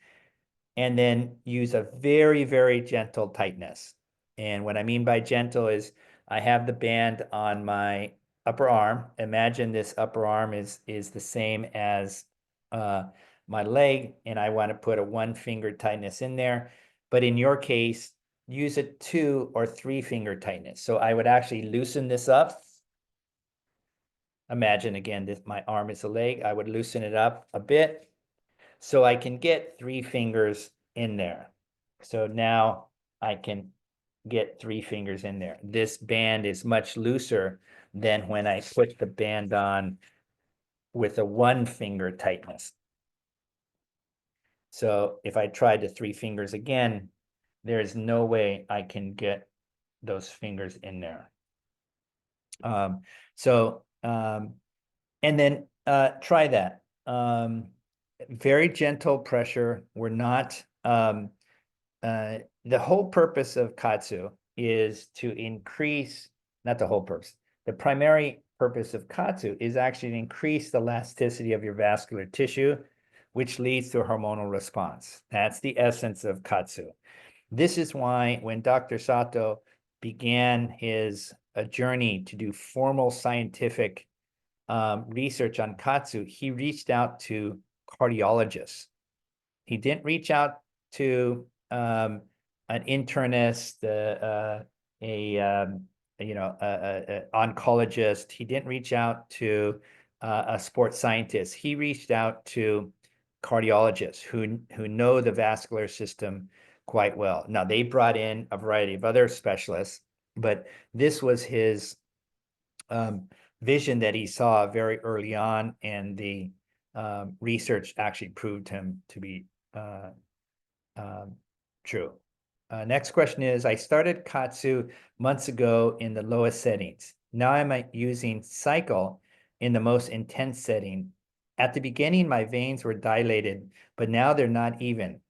and then use a very, very gentle tightness. And what I mean by gentle is I have the band on my upper arm. Imagine this upper arm is the same as my leg, and I want to put a 1-finger tightness in there. But in your case, use a 2 or 3-finger tightness. So I would actually loosen this up. Imagine again, this my arm is a leg. I would loosen it up a bit so I can get 3 fingers in there. So now I can get 3 fingers in there. This band is much looser than when I put the band on with a 1-finger tightness. So if I tried the 3 fingers again, there is no way I can get those fingers in there. And then try that. Very gentle pressure. We're not, the whole purpose of KAATSU is to increase, not the whole purpose, the primary purpose of KAATSU is actually to increase the elasticity of your vascular tissue, which leads to a hormonal response. That's the essence of KAATSU. This is why when Dr. Sato began his journey to do formal scientific research on KAATSU, he reached out to cardiologists. He didn't reach out to an internist, an oncologist. He didn't reach out to a sports scientist. He reached out to cardiologists who know the vascular system quite well. Now, they brought in a variety of other specialists, but this was his vision that he saw very early on, and the research actually proved him to be true. Next question is, I started KAATSU months ago in the lowest settings. Now I'm using cycle in the most intense setting. At the beginning, my veins were dilated, but now they're not even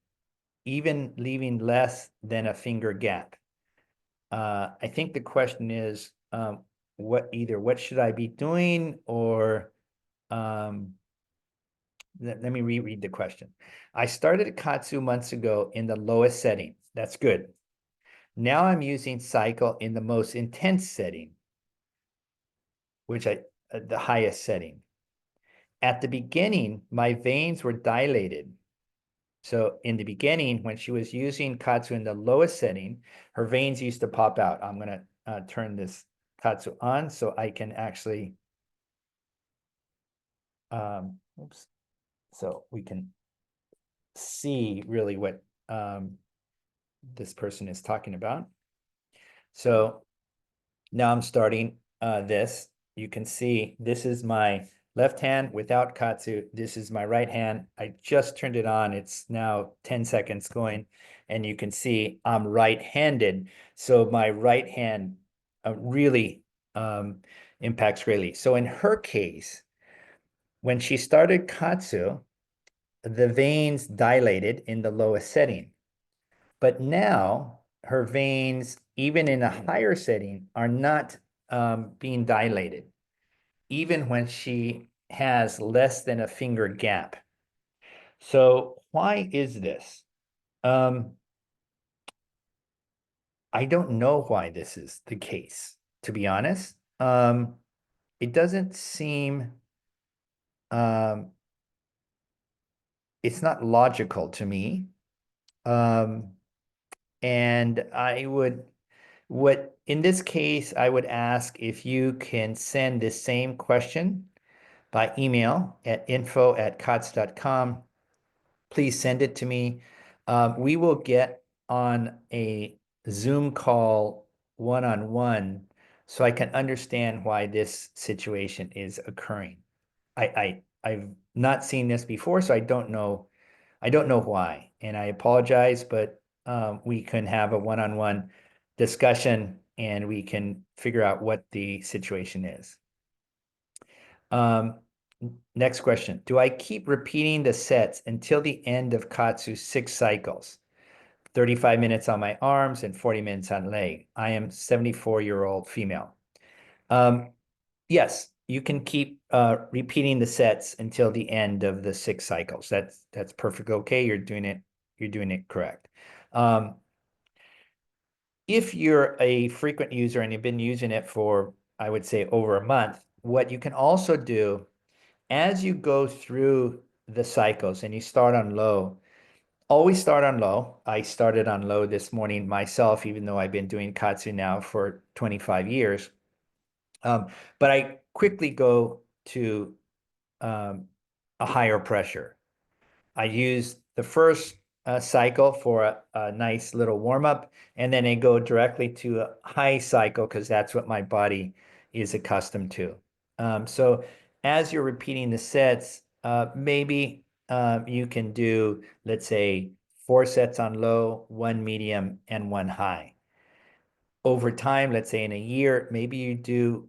leaving less than a finger gap. I think the question is, what should I be doing, or let me reread the question. I started KAATSU months ago in the lowest setting. That's good. Now I'm using cycle in the most intense setting, which the highest setting. At the beginning, my veins were dilated. So in the beginning, when she was using KAATSU in the lowest setting, her veins used to pop out. I'm going to turn this KAATSU on so I can actually, oops. So we can see really what this person is talking about. So now I'm starting this. You can see this is my left hand without KAATSU. This is my right hand. I just turned it on. It's now 10 seconds going, and you can see I'm right-handed. So my right hand really impacts greatly. So in her case, when she started KAATSU, the veins dilated in the lowest setting. But now her veins, even in a higher setting, are not being dilated, even when she has less than a finger gap. So why is this? I don't know why this is the case, to be honest. It doesn't seem, it's not logical to me. And in this case, I would ask if you can send this same question by email at info@kaatsu.com. Please send it to me. We will get on a Zoom call one-on-one so I can understand why this situation is occurring. I've not seen this before, so I don't know why, and I apologize, but we can have a one-on-one discussion and we can figure out what the situation is. Next question. Do I keep repeating the sets until the end of KAATSU 6 cycles? 35 minutes on my arms and 40 minutes on leg. I am 74-year-old female. Yes, you can keep repeating the sets until the end of the 6 cycles. That's perfectly okay. You're doing it correct. If you're a frequent user and you've been using it for, I would say, over a month, what you can also do as you go through the cycles and you start on low, always start on low. I started on low this morning myself, even though I've been doing KAATSU now for 25 years. But I quickly go to a higher pressure. I use the first cycle for a nice little warm-up, and then I go directly to a high cycle because that's what my body is accustomed to. So as you're repeating the sets, maybe you can do, let's say, 4 sets on low, 1 medium, and 1 high. Over time, let's say in a year, maybe you do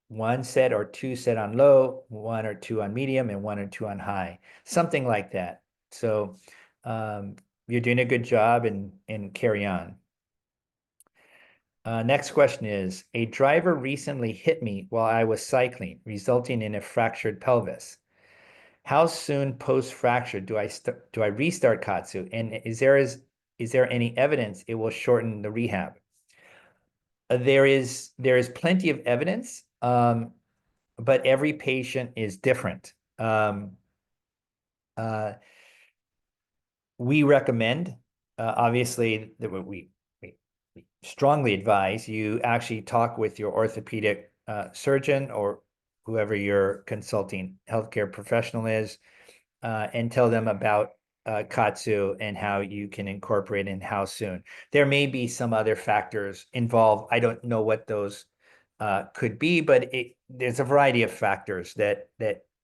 1 set or 2 set on low, 1 or 2 on medium, and 1 or 2 on high, something like that. So you're doing a good job, and carry on. Next question is, a driver recently hit me while I was cycling, resulting in a fractured pelvis. How soon post-fracture do I restart KAATSU? And is there any evidence it will shorten the rehab? There is plenty of evidence, but every patient is different. We recommend, obviously, that we strongly advise you actually talk with your orthopedic surgeon or whoever your consulting healthcare professional is, and tell them about KAATSU and how you can incorporate and how soon. There may be some other factors involved. I don't know what those could be, but there's a variety of factors that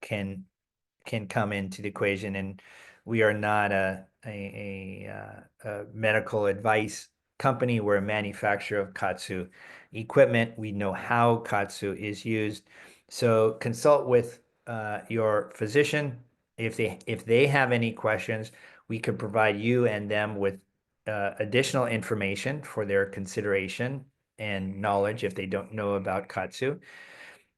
can come into the equation, and we are not a medical advice company. We're a manufacturer of KAATSU equipment. We know how KAATSU is used. So consult with your physician. If they have any questions, we could provide you and them with additional information for their consideration and knowledge if they don't know about KAATSU.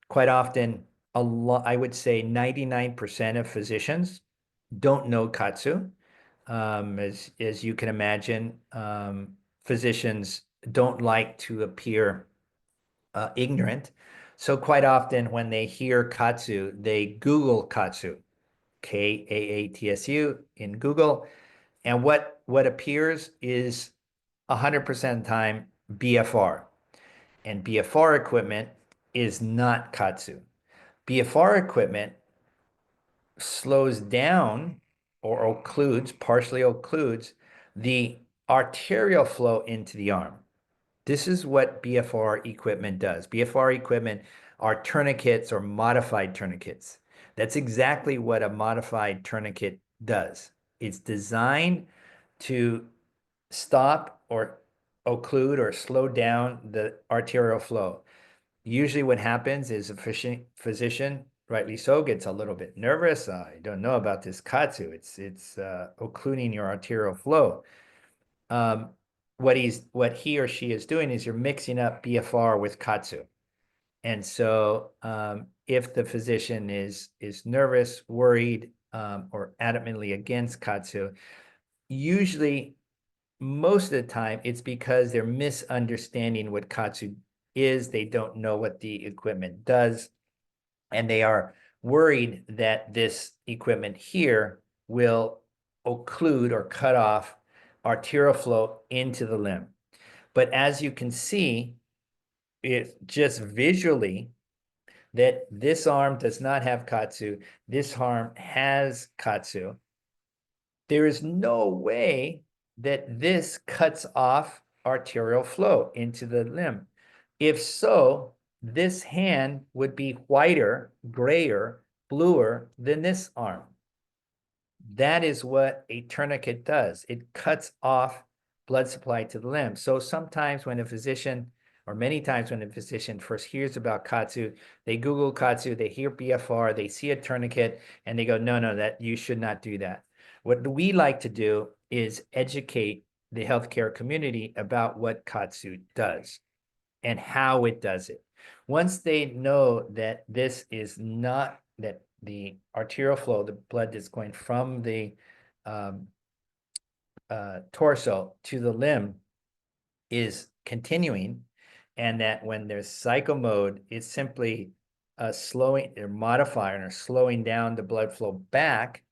Quite often, I would say 99% of physicians don't know KAATSU. As you can imagine, physicians don't like to appear ignorant. So quite often when they hear KAATSU, they Google KAATSU, KAATSU in Google. And what appears is 100% of the time BFR. And BFR equipment is not KAATSU. BFR equipment slows down or partially occludes the arterial flow into the arm. This is what BFR equipment does. BFR equipment are tourniquets or modified tourniquets. That's exactly what a modified tourniquet does. It's designed to stop or occlude or slow down the arterial flow. Usually what happens is a physician, rightly so, gets a little bit nervous. I don't know about this KAATSU. It's occluding your arterial flow. What he or she is doing is you're mixing up BFR with KAATSU. And so if the physician is nervous, worried, or adamantly against KAATSU, usually most of the time it's because they're misunderstanding what KAATSU is. They don't know what the equipment does, and they are worried that this equipment here will occlude or cut off arterial flow into the limb. But as you can see, it's just visually that this arm does not have KAATSU, this arm has KAATSU. There is no way that this cuts off arterial flow into the limb. If so, this hand would be whiter, grayer, bluer than this arm. That is what a tourniquet does. It cuts off blood supply to the limb. So sometimes when a physician, or many times when a physician first hears about KAATSU, they Google KAATSU, they hear BFR, they see a tourniquet, and they go, no, that you should not do that. What we like to do is educate the healthcare community about what KAATSU does and how it does it. Once they know that this is not, that the arterial flow, the blood that's going from the torso to the limb is continuing, and that when there's cycle mode, it's simply slowing or modifying or slowing down the blood flow back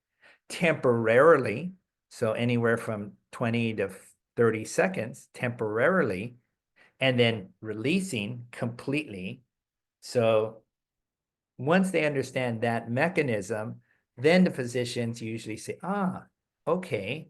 temporarily, so anywhere from 20 to 30 seconds temporarily, and then releasing completely. So once they understand that mechanism, then the physicians usually say, okay,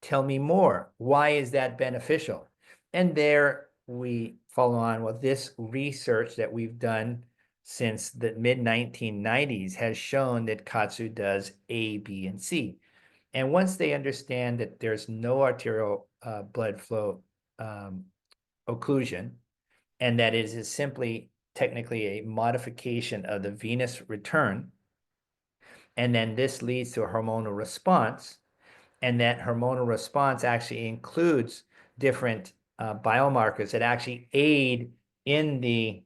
tell me more. Why is that beneficial? And there we follow on with this research that we've done since the mid-1990s has shown that KAATSU does A, B, and C. And once they understand that there's no arterial blood flow occlusion, and that it is simply technically a modification of the venous return, and then this leads to a hormonal response, and that hormonal response actually includes different biomarkers that actually aid in the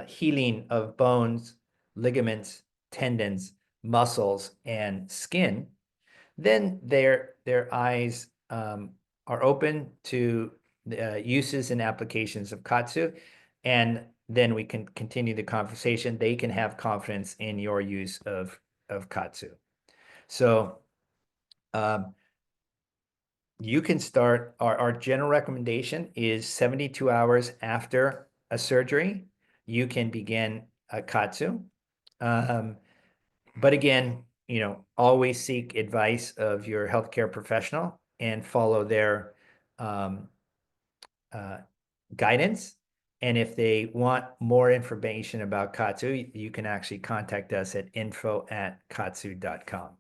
healing of bones, ligaments, tendons, muscles, and skin, then their eyes are open to uses and applications of KAATSU, and then we can continue the conversation. They can have confidence in your use of KAATSU. So you can start, our general recommendation is 72 hours after a surgery, you can begin a KAATSU. But again, always seek advice of your healthcare professional and follow their guidance. And if they want more information about KAATSU, you can actually contact us at info@kaatsu.com.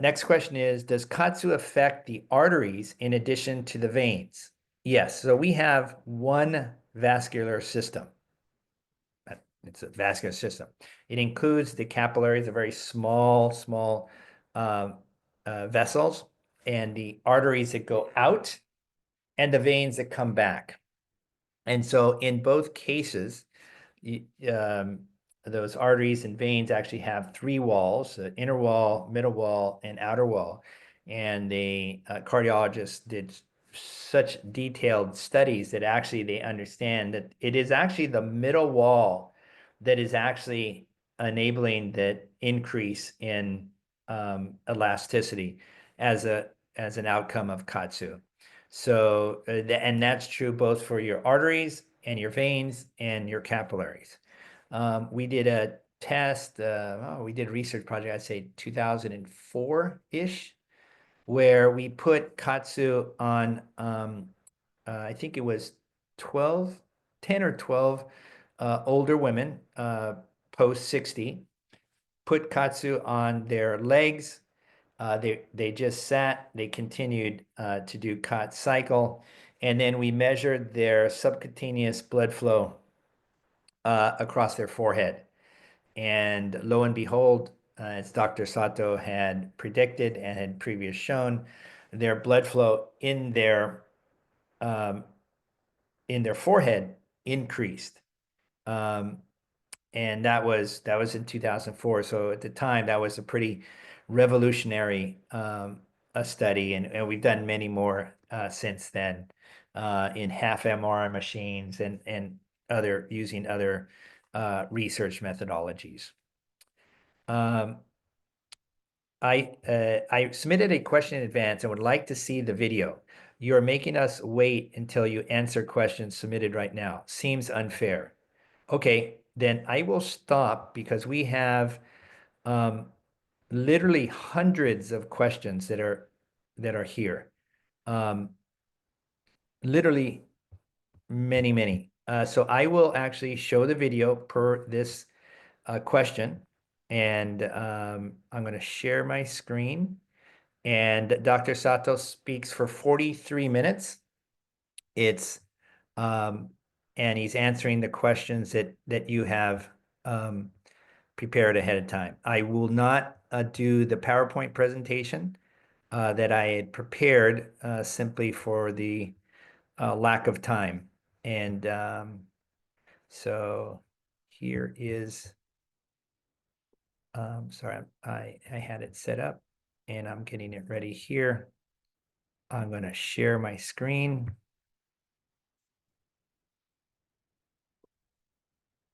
Next question is, does KAATSU affect the arteries in addition to the veins? Yes, so we have one vascular system. It's a vascular system. It includes the capillaries, the very small vessels, and the arteries that go out, and the veins that come back. And so in both cases, those arteries and veins actually have three walls: the inner wall, middle wall, and outer wall. And the cardiologists did such detailed studies that actually they understand that it is actually the middle wall that is actually enabling that increase in elasticity as an outcome of KAATSU. So, and that's true both for your arteries and your veins and your capillaries. We did a test, we did a research project, I'd say 2004-ish, where we put KAATSU on, I think it was 10 or 12 older women, post 60, put KAATSU on their legs. They just sat, they continued to do KAATSU cycle, and then we measured their subcutaneous blood flow across their forehead. And lo and behold, as Dr. Sato had predicted and had previously shown, their blood flow in their forehead increased. And that was in 2004. So at the time, that was a pretty revolutionary a study, and we've done many more since then in half MRI machines and using other research methodologies. I submitted a question in advance and would like to see the video. You are making us wait until you answer questions submitted right now. Seems unfair. Okay, then I will stop because we have literally hundreds of questions that are here. Literally many. So I will actually show the video per this question, and I'm going to share my screen. And Dr. Sato speaks for 43 minutes. It's and he's answering the questions that you have prepared ahead of time. I will not do the PowerPoint presentation that I had prepared simply for the lack of time. And so here is, sorry, I had it set up and I'm getting it ready here. I'm going to share my screen.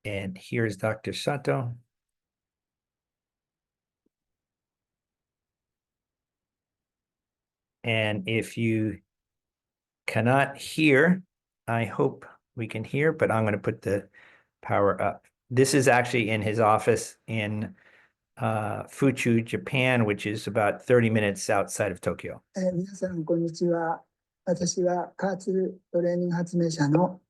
And here's Dr. Sato. And if you cannot hear, I hope we can hear, but I'm going to put the power up. This is actually in his office in Fuchu, Japan, which is about 30 minutes outside of Tokyo. 皆さん、こんにちは。私は加圧トレーニング発明者の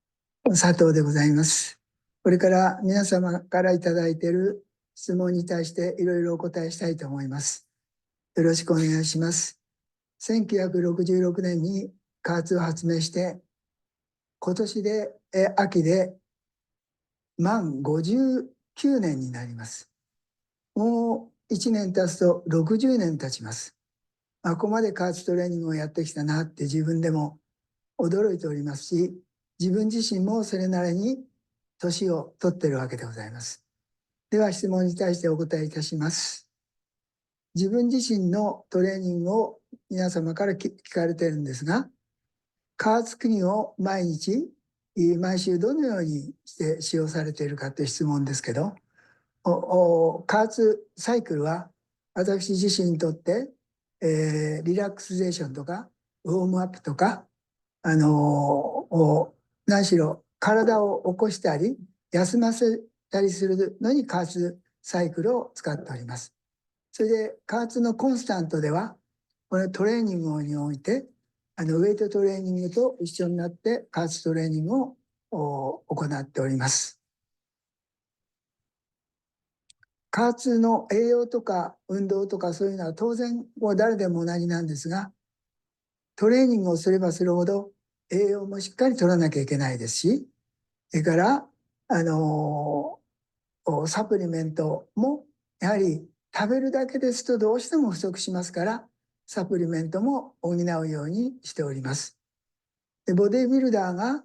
佐藤でございます。これから皆様からいただいている質問に対していろいろお答えしたいと思います。よろしくお願いします。1966年にKAATSUを発明して、今年で秋で満59年になります。もう1年経つと60年経ちます。ここまでKAATSUトレーニングをやってきたなって自分でも驚いておりますし、自分自身もそれなりに年を取っているわけでございます。では質問に対してお答えいたします。自分自身のトレーニングを皆様から聞かれているんですが、KAATSUクを毎日、毎週どのようにして使用されているかという質問ですけど、KAATSUサイクルは私自身にとって、リラクゼーションとかウォームアップとか、何しろ体を起こしたり休ませたりするのにKAATSUサイクルを使っております。それでKAATSUのコンスタントでは、これトレーニングにおいてウェイトトレーニングと一緒になってKAATSUトレーニングを行っております。KAATSUの栄養とか運動とかそういうのは当然誰でも同じなんですが、トレーニングをすればするほど栄養もしっかり取らなきゃいけないですし、それからサプリメントもやはり食べるだけですとどうしても不足しますから、サプリメントも補うようにしております。でボディビルダーが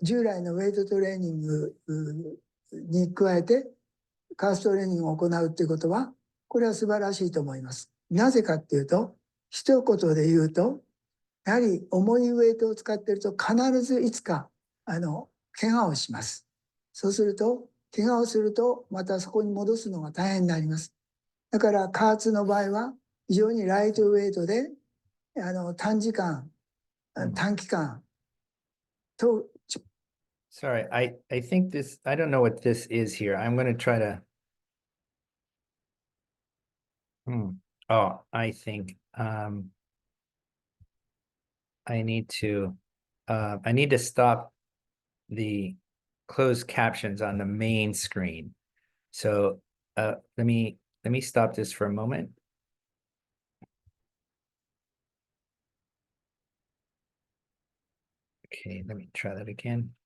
従来のウェイトトレーニングに加えてKAATSUトレーニングを行うということは、これは素晴らしいと思います。なぜかっていうと、一言で言うと、やはり重いウェイトを使っていると必ずいつか怪我をします。そうすると怪我をするとまたそこに戻すのが大変になります。だからKAATSUの場合は非常にライトウェイトで短時間、短期間と。Sorry, I think this, I don't know what this is here. I'm going to try to. Oh, I think I need to stop the closed captions on the main screen. So let me stop this for a moment. Okay, let me try that again.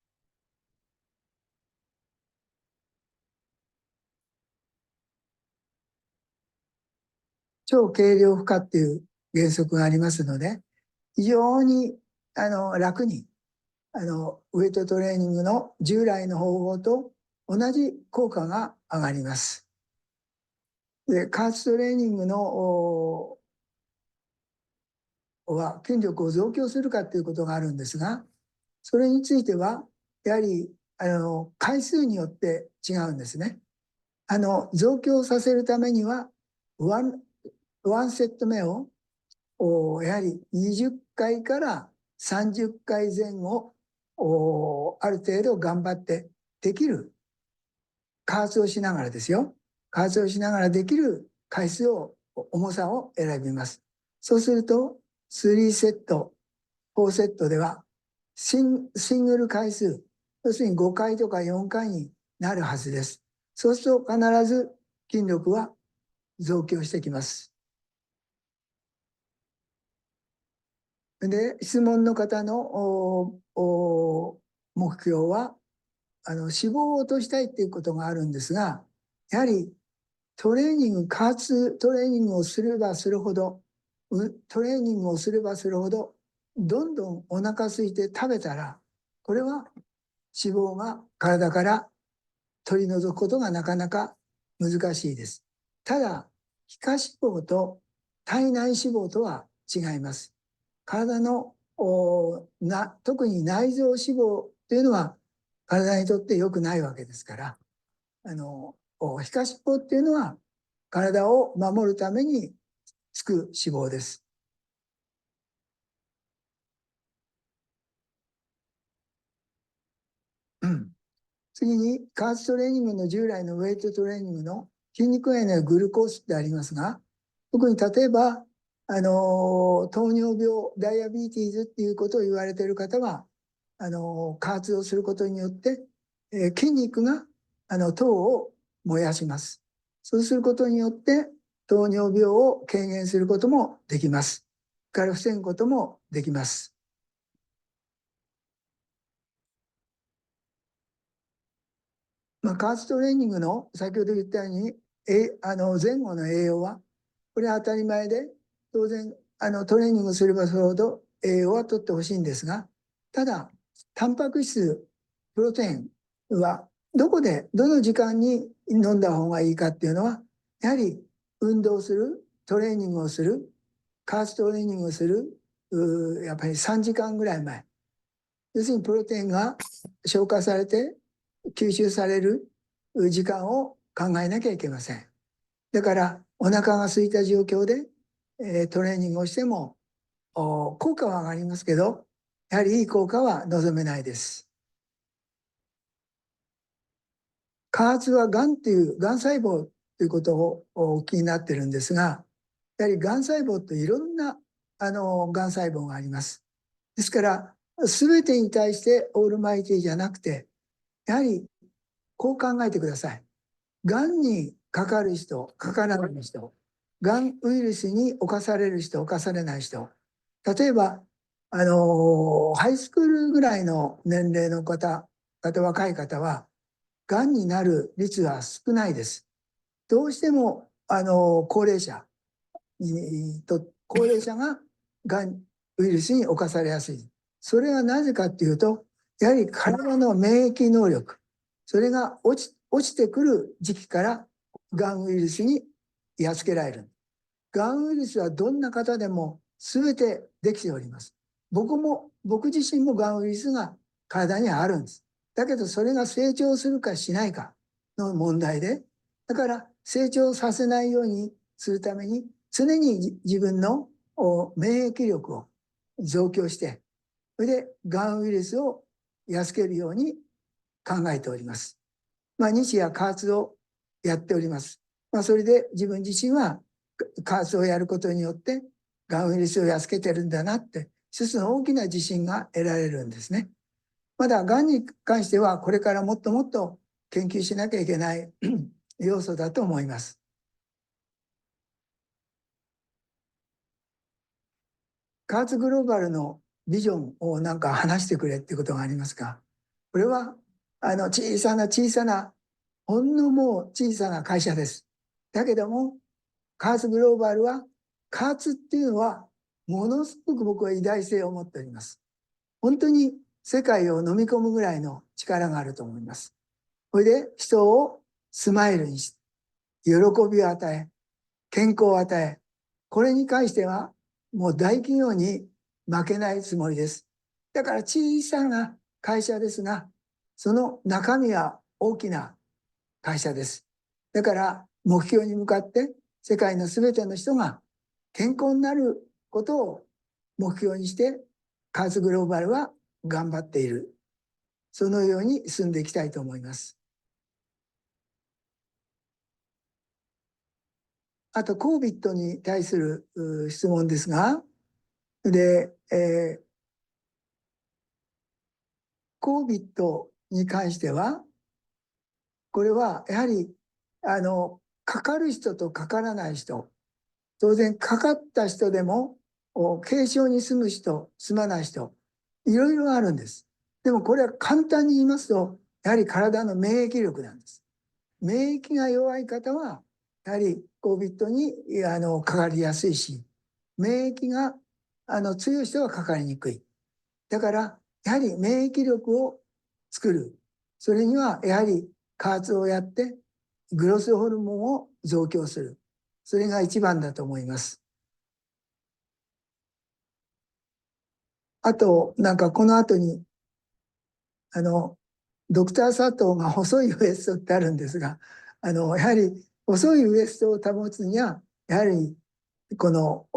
超軽量負荷っていう原則がありますので、非常に楽にウェイトトレーニングの従来の方法と同じ効果が上がります。でKAATSUトレーニングのは筋力を増強するかということがあるんですが、それについてはやはり回数によって違うんですね。増強させるためにはワンセット目をやはり20回から30回前後ある程度頑張ってできるKAATSUをしながらですよ。KAATSUをしながらできる回数を重さを選びます。そうすると3セット4セットではシングル回数、要するに5回とか4回になるはずです。そうすると必ず筋力は増強してきます。で質問の方の目標は脂肪を落としたいっていうことがあるんですが、やはりKAATSUトレーニングをすればするほどトレーニングをすればするほどどんどんお腹空いて食べたら、これは脂肪が体から取り除くことがなかなか難しいです。ただ皮下脂肪と体内脂肪とは違います。体の特に内臓脂肪というのは体にとって良くないわけですから、皮下脂肪っていうのは体を守るためにつく脂肪です。次にKAATSUトレーニングの従来のウェイトトレーニングの筋肉へのグルコースってありますが、特に例えば糖尿病ダイアビティーズっていうことを言われている方はKAATSUをすることによって、筋肉が糖を燃やします。そうすることによって糖尿病を軽減することもできます。から防ぐこともできます。加圧トレーニングの先ほど言ったように、前後の栄養は、これは当たり前で、当然、トレーニングすればするほど栄養は取ってほしいんですが、ただ、タンパク質、プロテインは、どこで、どの時間に飲んだ方がいいかっていうのは、やはり運動する、トレーニングをする、加圧トレーニングをする、やっぱり3時間ぐらい前。要するにプロテインが消化されて吸収される時間を考えなきゃいけません。だからお腹が空いた状況で、トレーニングをしても効果は上がりますけど、やはりいい効果は望めないです。加圧はがんっていうがん細胞ということをお気になってるんですが、やはりがん細胞っていろんながん細胞があります。ですから全てに対してオールマイティじゃなくて、やはりこう考えてください。がんにかかる人、かからない人、がんウイルスに侵される人、侵されない人。例えば、ハイスクールぐらいの年齢の方、若い方は、がんになる率は少ないです。どうしても、高齢者高齢者ががんウイルスに侵されやすい。それはなぜかっていうと、やはり体の免疫能力、それが落ちてくる時期からがんウイルスにやっつけられる。がんウイルスはどんな方でも全てできております。僕自身もがんウイルスが体にはあるんです。だけどそれが成長するかしないかの問題で、だから成長させないようにするために常に自分の免疫力を増強して、それでがんウイルスをやっつけるように考えております。日夜加圧をやっております。それで自分自身は加圧をやることによってがんウイルスをやっつけてるんだなって一つの大きな自信が得られるんですね。まだがんに関してはこれからもっともっと研究しなきゃいけない要素だと思います。カーツグローバルのビジョンをなんか話してくれっていうことがありますか。これは小さな小さなほんのもう小さな会社です。だけどもカーツグローバルはカーツっていうのはものすごく僕は偉大性を持っております。本当に世界を飲み込むぐらいの力があると思います。それで人をスマイルにし、喜びを与え、健康を与え、これに関してはもう大企業に負けないつもりです。だから小さな会社ですが、その中身は大きな会社です。だから目標に向かって世界のすべての人が健康になることを目標にしてカーズグローバルは頑張っている。そのように進んでいきたいと思います。あと COVID に対する質問ですが、で、COVID に関しては、これはやはりかかる人とかからない人、当然かかった人でも軽症に済む人、済まない人、いろいろあるんです。でもこれは簡単に言いますと、やはり体の免疫力なんです。免疫が弱い方は、やはり COVID にかかりやすいし、免疫が強い人はかかりにくい。だから、やはり免疫力を作る。それには、やはり加圧をやって、グロスホルモンを増強する。それが一番だと思います。あと、なんかこの後に、ドクター・サトが細いウエストってあるんですが、やはり細いウエストを保つには、やはりこの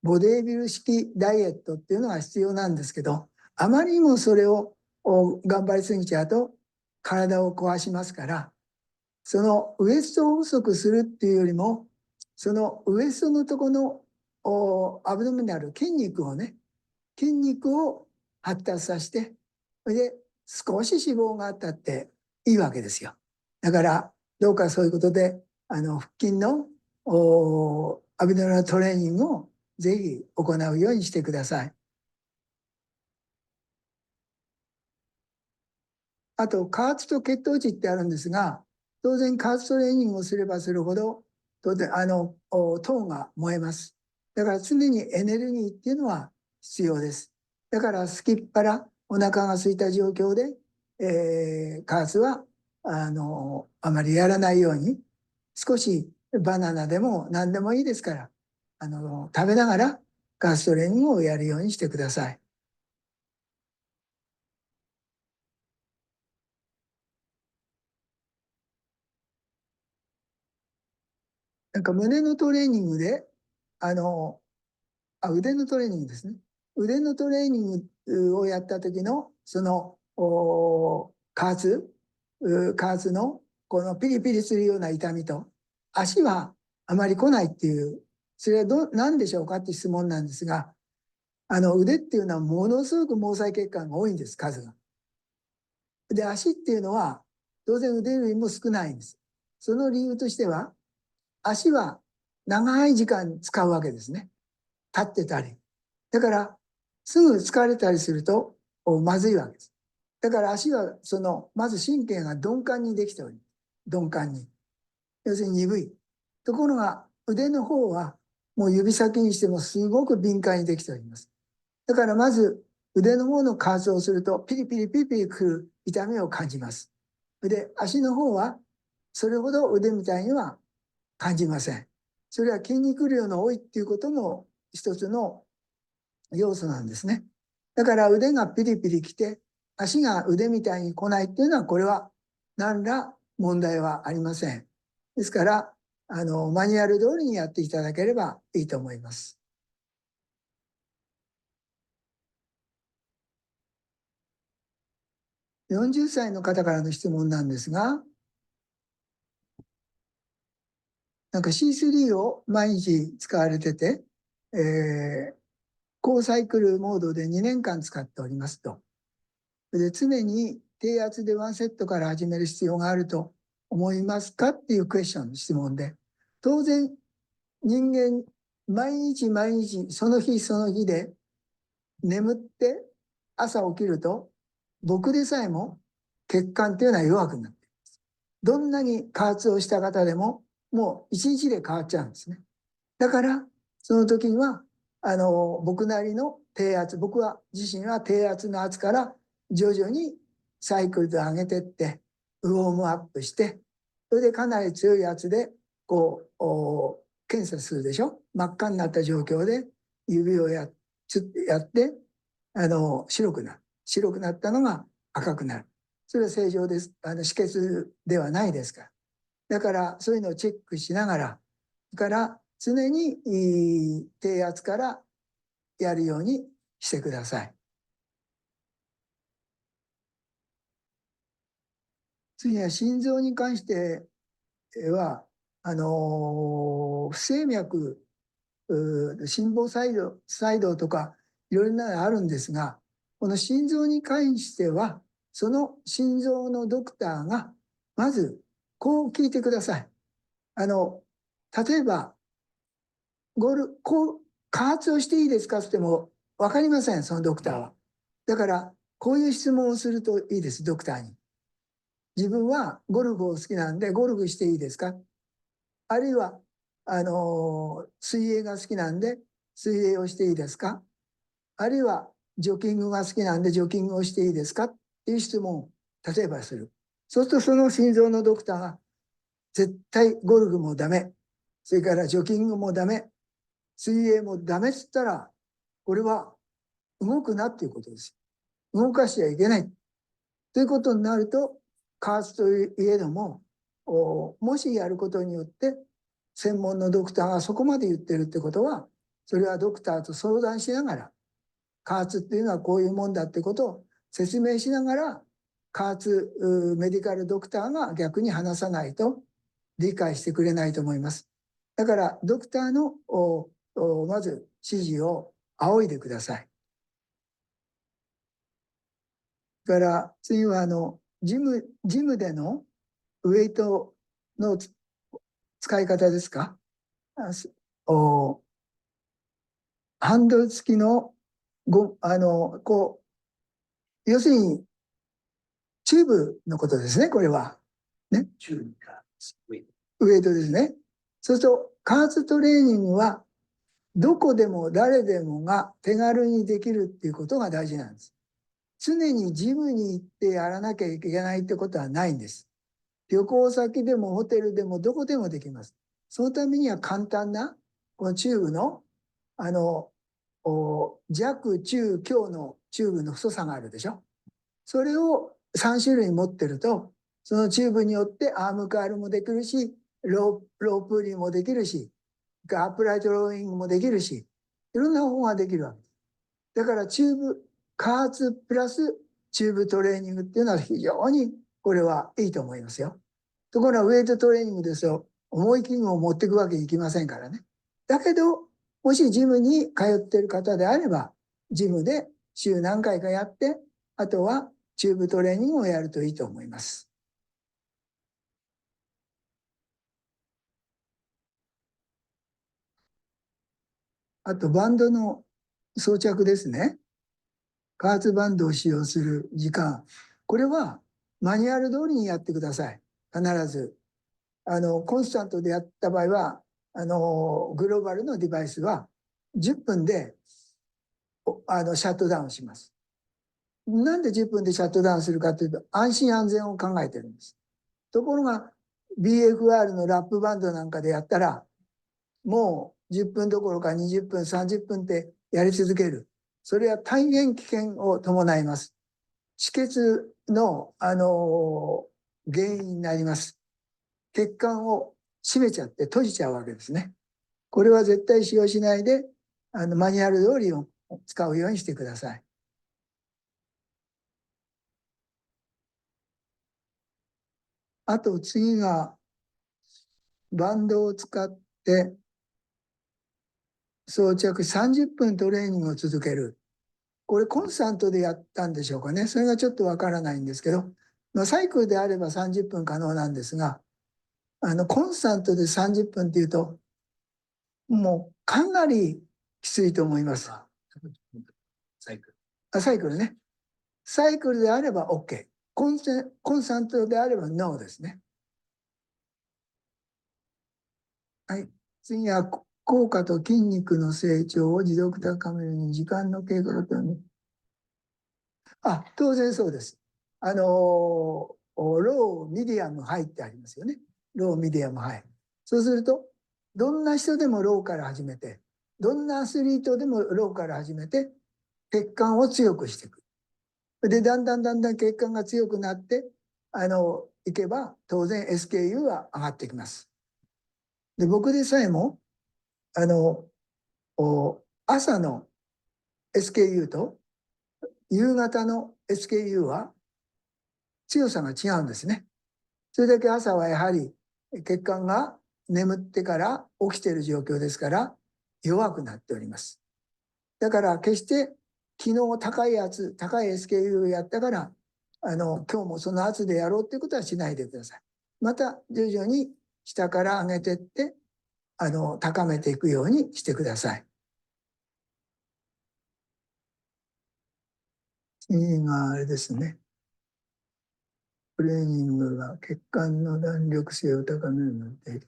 ボディビル式ダイエットっていうのが必要なんですけど、あまりにもそれを頑張りすぎちゃうと体を壊しますから、そのウエストを細くするっていうよりも、そのウエストのとこのアブドミナル、筋肉を発達させて、それで少し脂肪があったっていいわけですよ。だからどうかそういうことで、腹筋のアブドミナルトレーニングをぜひ行うようにしてください。あと、加圧と血糖値ってあるんですが、当然加圧トレーニングをすればするほど、当然糖が燃えます。だから常にエネルギーっていうのは必要です。だからすきっ腹、お腹が空いた状況で、加圧はあまりやらないように、少しバナナでも何でもいいですから、食べながら加圧トレーニングをやるようにしてください。なんか胸のトレーニングで、腕のトレーニングですね。腕のトレーニングをやった時の、その、加圧の、このピリピリするような痛みと、足はあまり来ないっていう、それは何でしょうかって質問なんですが、腕っていうのはものすごく毛細血管が多いんです、数が。で、足っていうのは、当然腕よりも少ないんです。その理由としては、足は長い時間使うわけですね。立ってたり。だから、すぐ疲れたりするとまずいわけです。だから足は、まず神経が鈍感にできており、鈍感に。要するに鈍い。ところが、腕の方は、もう指先にしてもすごく敏感にできております。だからまず、腕の方の加圧をすると、ピリピリピリピリくる痛みを感じます。で、足の方は、それほど腕みたいには感じません。それは筋肉量の多いっていうことも一つの要素なんですね。だから腕がピリピリきて、足が腕みたいに来ないっていうのは、これは何ら問題はありません。ですから、マニュアル通りにやっていただければいいと思います。40歳の方からの質問なんですが、なんか C3 を毎日使われてて、高サイクルモードで2年間使っておりますと。で、常に低圧でワンセットから始める必要があると思いますかっていうクエスチョン、質問で。当然、人間、毎日毎日、その日その日で眠って朝起きると、僕でさえも血管っていうのは弱くなって、どんなに加圧をした方でも、もう一日で変わっちゃうんですね。だから、その時には、僕なりの低圧、僕は自身は低圧の圧から徐々にサイクルで上げてって、ウォームアップして、それでかなり強い圧で、検査するでしょ。真っ赤になった状況で指をやって、白くなる。白くなったのが赤くなる。それは正常です。止血ではないですから。だから、そういうのをチェックしながら、から常に低圧からやるようにしてください。次は心臓に関しては、不整脈、心房細動とかいろいろなのあるんですが、この心臓に関しては、その心臓のドクターが、まずこう聞いてください。例えば、加圧をしていいですかって言っても分かりません、そのドクターは。だから、こういう質問をするといいです、ドクターに。自分はゴルフを好きなんで、ゴルフしていいですか？あるいは、水泳が好きなんで、水泳をしていいですか？あるいは、ジョギングが好きなんで、ジョギングをしていいですかっていう質問を、例えばする。そうすると、その心臓のドクターが、絶対ゴルフもダメ。それからジョギングもダメ。水泳もダメっつったら、これは動くなっていうことです。動かしちゃいけない。ということになると、加圧といえども、もしやることによって、専門のドクターがそこまで言ってるってことは、それはドクターと相談しながら、加圧っていうのはこういうもんだってことを説明しながら、加圧メディカルドクターが逆に話さないと理解してくれないと思います。だから、ドクターのまず指示を仰いでください。から次はジムでのウェイトの使い方ですか？おハンドル付きの要するにチューブのことですね、これは。ね。チューブか。ウエイトですね。そうすると、加圧トレーニングは、どこでも誰でもが手軽にできるっていうことが大事なんです。常にジムに行ってやらなきゃいけないってことはないんです。旅行先でもホテルでもどこでもできます。そのためには簡単な、このチューブの、弱、中、強のチューブの太さがあるでしょ。それを3種類持ってると、そのチューブによってアームカールもできるし、ロープーリーもできるし、アップライトローイングもできるし、いろんな方法ができるわけです。だから加圧プラスチューブトレーニングっていうのは非常にこれはいいと思いますよ。ところがウェイトトレーニングですと、重い器具を持っていくわけにいきませんからね。だけど、もしジムに通っている方であれば、ジムで週何回かやって、あとはチューブトレーニングをやるといいと思います。あと、バンドの装着ですね。加圧バンドを使用する時間。これはマニュアル通りにやってください。必ず。コンスタントでやった場合は、グローバルのデバイスは10分でシャットダウンします。なんで10分でシャットダウンするかというと、安心安全を考えてるんです。ところが、BFR のラップバンドなんかでやったら、もう10分どころか20分、30分ってやり続ける。それは大変危険を伴います。止血の、原因になります。血管を締めちゃって閉じちゃうわけですね。これは絶対使用しないで、マニュアル通りを使うようにしてください。あと次が、バンドを使って装着30分トレーニングを続ける。これコンスタントでやったんでしょうかね。それがちょっとわからないんですけど、サイクルであれば30分可能なんですが、コンスタントで30分っていうと、もうかなりきついと思います。サイクル。サイクルね。サイクルであれば OK。コンスタントであれば NO ですね。はい。次は効果と筋肉の成長を持続高めるに時間の経過とに。当然そうです。ロー、ミディアム、ハイってありますよね。ロー、ミディアム、ハイ。そうすると、どんな人でもローから始めて、どんなアスリートでもローから始めて、血管を強くしていく。で、だんだん血管が強くなって、いけば、当然 SKU は上がってきます。で、僕でさえも、朝の SKU と夕方の SKU は強さが違うんですね。それだけ朝はやはり血管が眠ってから起きている状況ですから弱くなっております。だから決して昨日高い圧、高い SKU をやったから今日もその圧でやろうっていうことはしないでください。また徐々に下から上げていって高めていくようにしてください。次があれですね。トレーニングが血管の弾力性を高めるので、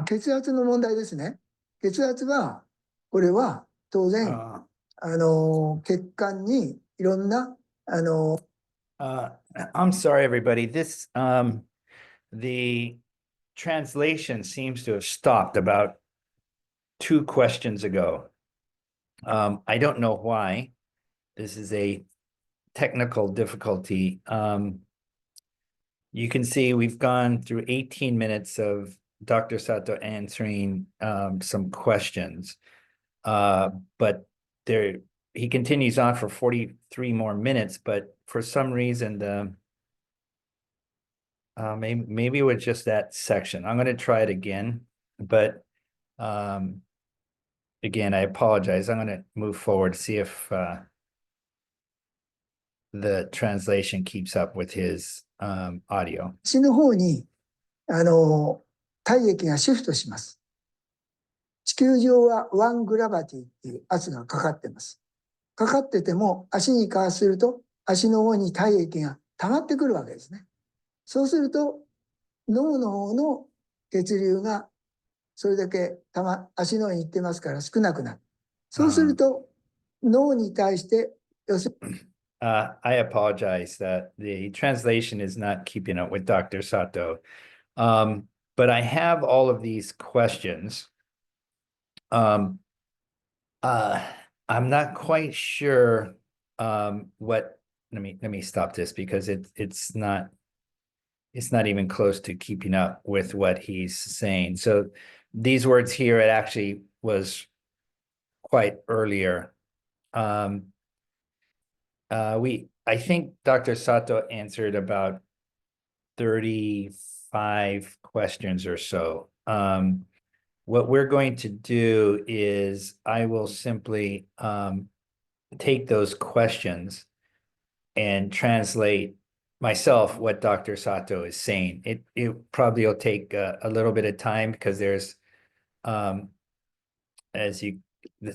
血圧の問題ですね。血圧は、これは当然、血管にいろんな、I'm sorry, everybody. The translation seems to have stopped about 2 questions ago. I don't know why. This is a technical difficulty. You can see we've gone through 18 minutes of Dr. Sato answering some questions, but he continues on for 43 more minutes, but for some reason, maybe with just that section. I'm going to try it again, but again, I apologize. I'm going to move forward, see if the translation keeps up with his audio. 足の方に、体液がシフトします。地球上はワングラバティっていう圧がかかってます。かかってても足に関すると足の方に体液が溜まってくるわけですね。そうすると脳の方の血流がそれだけ足の方に行ってますから少なくなる。そうすると脳に対して要するにI apologize that the translation is not keeping up with Dr. Sato. But I have all of these questions. Um, I'm not quite sure what let me stop this because it's not even close to keeping up with what he's saying. So these words here, it actually was quite earlier. I think Dr. Sato answered about 35 questions or so. What we're going to do is I will simply take those questions and translate myself what Dr. Sato is saying. It probably will take a little bit of time because there's let's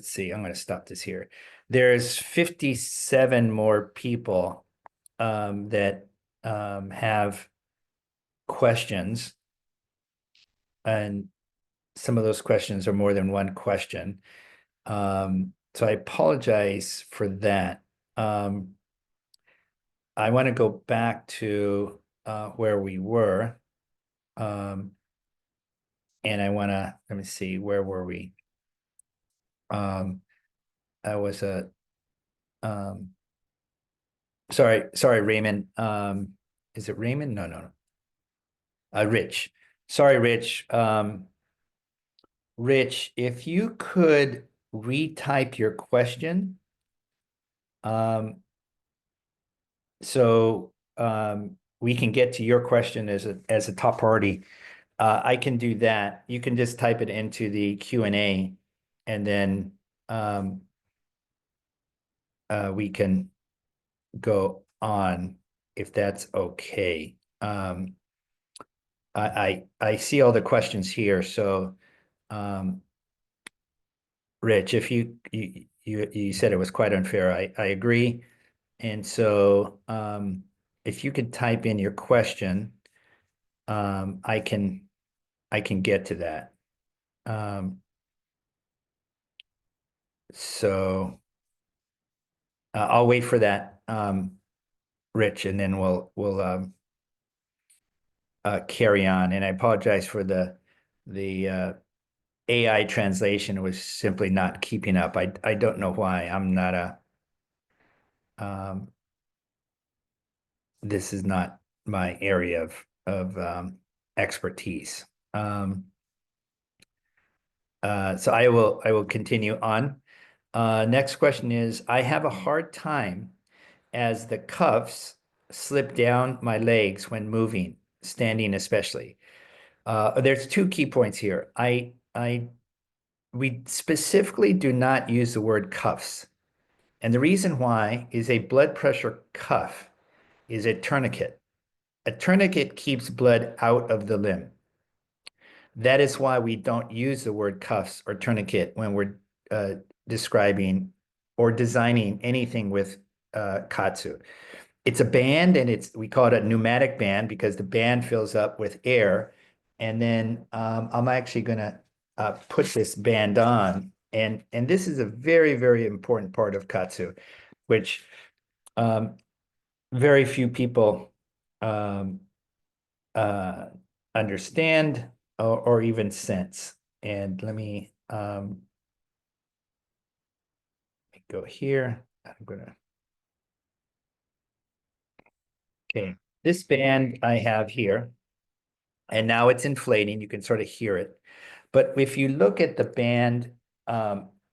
see, I'm going to stop this here. There's 57 more people that have questions, and some of those questions are more than one question. So I apologize for that. I want to go back to where we were. And I want to, let me see, where were we? I was sorry, Raymond. Is it Raymond? No. Rich. Sorry, Rich. Rich, if you could retype your question. So we can get to your question as a top priority. I can do that. You can just type it into the Q&A, and then we can go on if that's okay. I see all the questions here, so Rich, if you said it was quite unfair, I agree. And so if you could type in your question, I can get to that. So I'll wait for that, Rich, and then we'll carry on. And I apologize for the AI translation was simply not keeping up. I don't know why. I'm not a this is not my area of expertise. So I will continue on. Next question is, I have a hard time as the cuffs slip down my legs when moving, standing especially. There's two key points here. We specifically do not use the word cuffs. And the reason why is a blood pressure cuff is a tourniquet. A tourniquet keeps blood out of the limb. That is why we don't use the word cuffs or tourniquet when we're describing or designing anything with KAATSU. It's a band, and we call it a pneumatic band because the band fills up with air. And then I'm actually going to put this band on. And this is a very, very important part of KAATSU, which very few people understand or even sense. And let me go here. I'm gonna. Okay, this band I have here, and now it's inflating. You can sort of hear it. But if you look at the band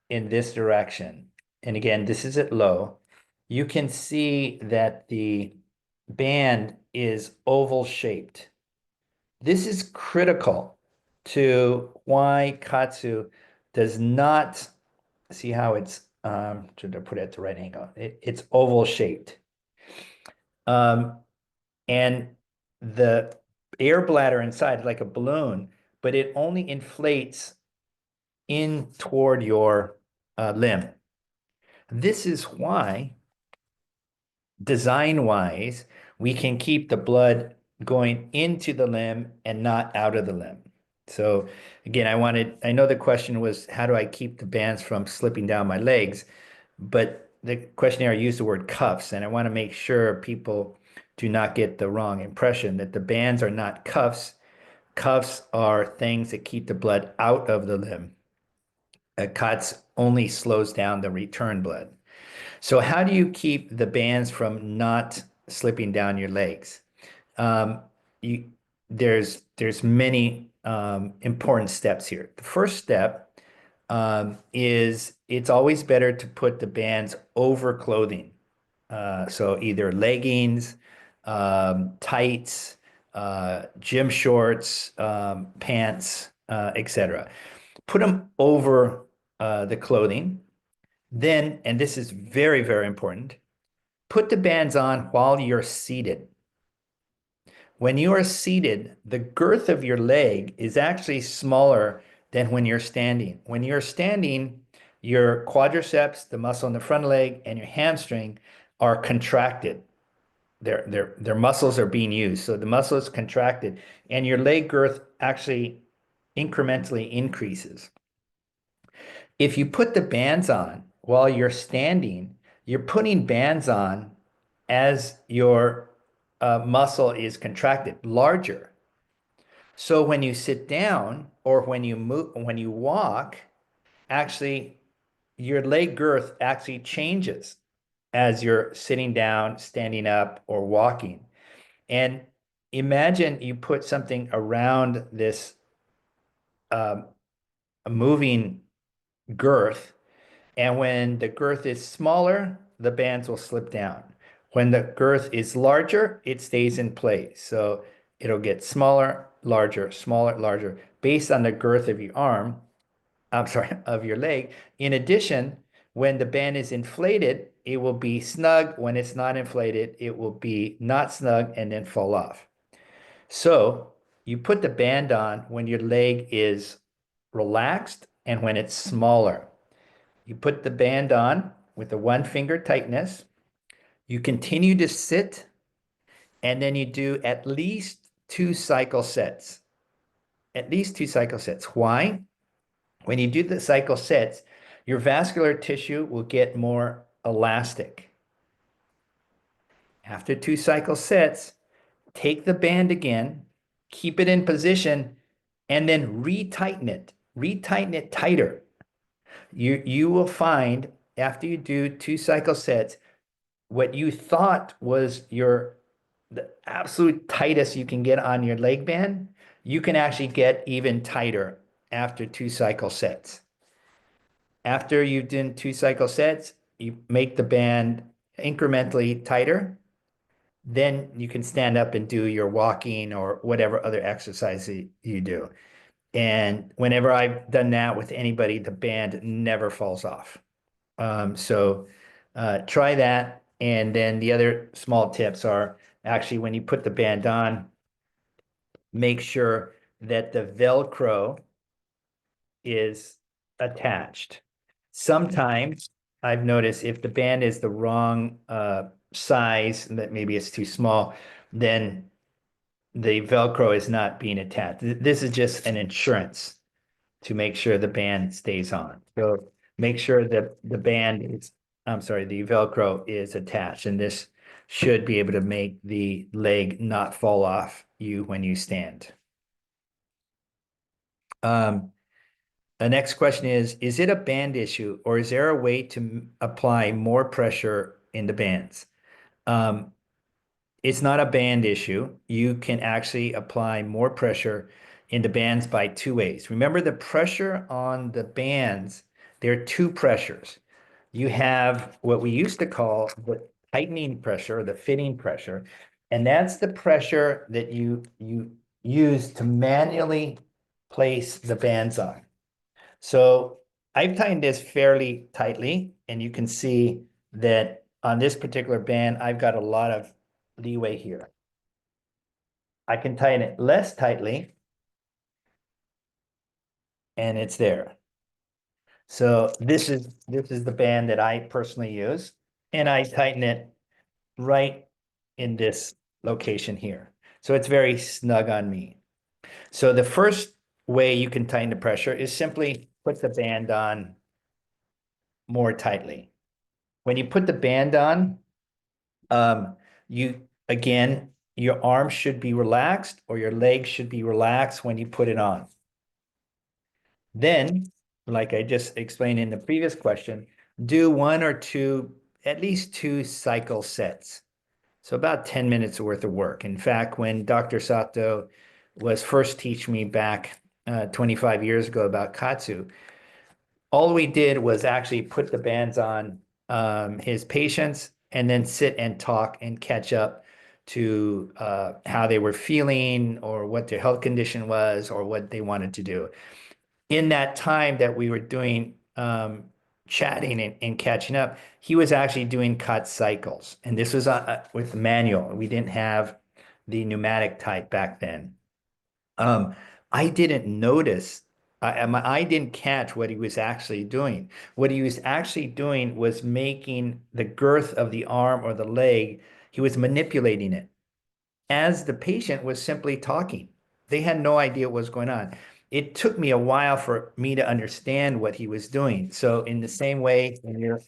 in this direction, and again, this is at low, you can see that the band is oval shaped. This is critical to why KAATSU does not see how it's should I put it at the right angle? It's oval shaped. And the air bladder inside, like a balloon, but it only inflates in toward your limb. This is why, design-wise, we can keep the blood going into the limb and not out of the limb. So again, I know the question was, how do I keep the bands from slipping down my legs? But the questionnaire used the word cuffs, and I want to make sure people do not get the wrong impression that the bands are not cuffs. Cuffs are things that keep the blood out of the limb. KAATSU only slows down the return blood. So how do you keep the bands from not slipping down your legs? Um, you, there's many important steps here. The first step is it's always better to put the bands over clothing. So either leggings, tights, gym shorts, pants, etc. Put them over the clothing. Then, and this is very, very important, put the bands on while you're seated. When you are seated, the girth of your leg is actually smaller than when you're standing. When you're standing, your quadriceps, the muscle in the front leg, and your hamstring are contracted. Their muscles are being used. So the muscle is contracted, and your leg girth actually incrementally increases. If you put the bands on while you're standing, you're putting bands on as your muscle is contracted, larger. So when you sit down or when you move, when you walk, actually your leg girth actually changes as you're sitting down, standing up, or walking. And imagine you put something around this um, moving girth, and when the girth is smaller, the bands will slip down. When the girth is larger, it stays in place. So it'll get smaller, larger, smaller, larger, based on the girth of your arm, I'm sorry, of your leg. In addition, when the band is inflated, it will be snug. When it's not inflated, it will be not snug and then fall off. So you put the band on when your leg is relaxed and when it's smaller. You put the band on with a one finger tightness. You continue to sit, and then you do at least 2 cycle sets. At least 2 cycle sets. Why? When you do the cycle sets, your vascular tissue will get more elastic. After 2 cycle sets, take the band again, keep it in position, and then retighten it. Retighten it tighter. You will find after you do 2 cycle sets, what you thought was the absolute tightest you can get on your leg band, you can actually get even tighter after 2 cycle sets. After you've done 2 cycle sets, you make the band incrementally tighter. Then you can stand up and do your walking or whatever other exercise you do. And whenever I've done that with anybody, the band never falls off. So try that. And then the other small tips are actually when you put the band on, make sure that the Velcro is attached. Sometimes I've noticed if the band is the wrong size, that maybe it's too small, then the Velcro is not being attached. This is just an insurance to make sure the band stays on. So make sure that the band is, I'm sorry, the Velcro is attached, and this should be able to make the leg not fall off you when you stand. The next question is it a band issue or is there a way to apply more pressure in the bands? It's not a band issue. You can actually apply more pressure in the bands by 2 ways. Remember the pressure on the bands, there are 2 pressures. You have what we used to call the tightening pressure, the fitting pressure, and that's the pressure that you use to manually place the bands on. So I've tightened this fairly tightly, and you can see that on this particular band, I've got a lot of leeway here. I can tighten it less tightly, and it's there. So this is the band that I personally use, and I tighten it right in this location here. So it's very snug on me. So the first way you can tighten the pressure is simply put the band on more tightly. When you put the band on, again, your arm should be relaxed or your legs should be relaxed when you put it on. Then, like I just explained in the previous question, do one or two, at least two cycle sets. So about 10 minutes worth of work. In fact, when Dr. Sato was first teaching me back 25 years ago about KAATSU, all we did was actually put the bands on his patients and then sit and talk and catch up to how they were feeling or what their health condition was or what they wanted to do. In that time that we were doing chatting and catching up, he was actually doing cut cycles. And this was with manual. We didn't have the pneumatic type back then. I didn't notice, I didn't catch what he was actually doing. What he was actually doing was making the girth of the arm or the leg, he was manipulating it as the patient was simply talking. They had no idea what was going on. It took me a while for me to understand what he was doing. So in the same way, when you're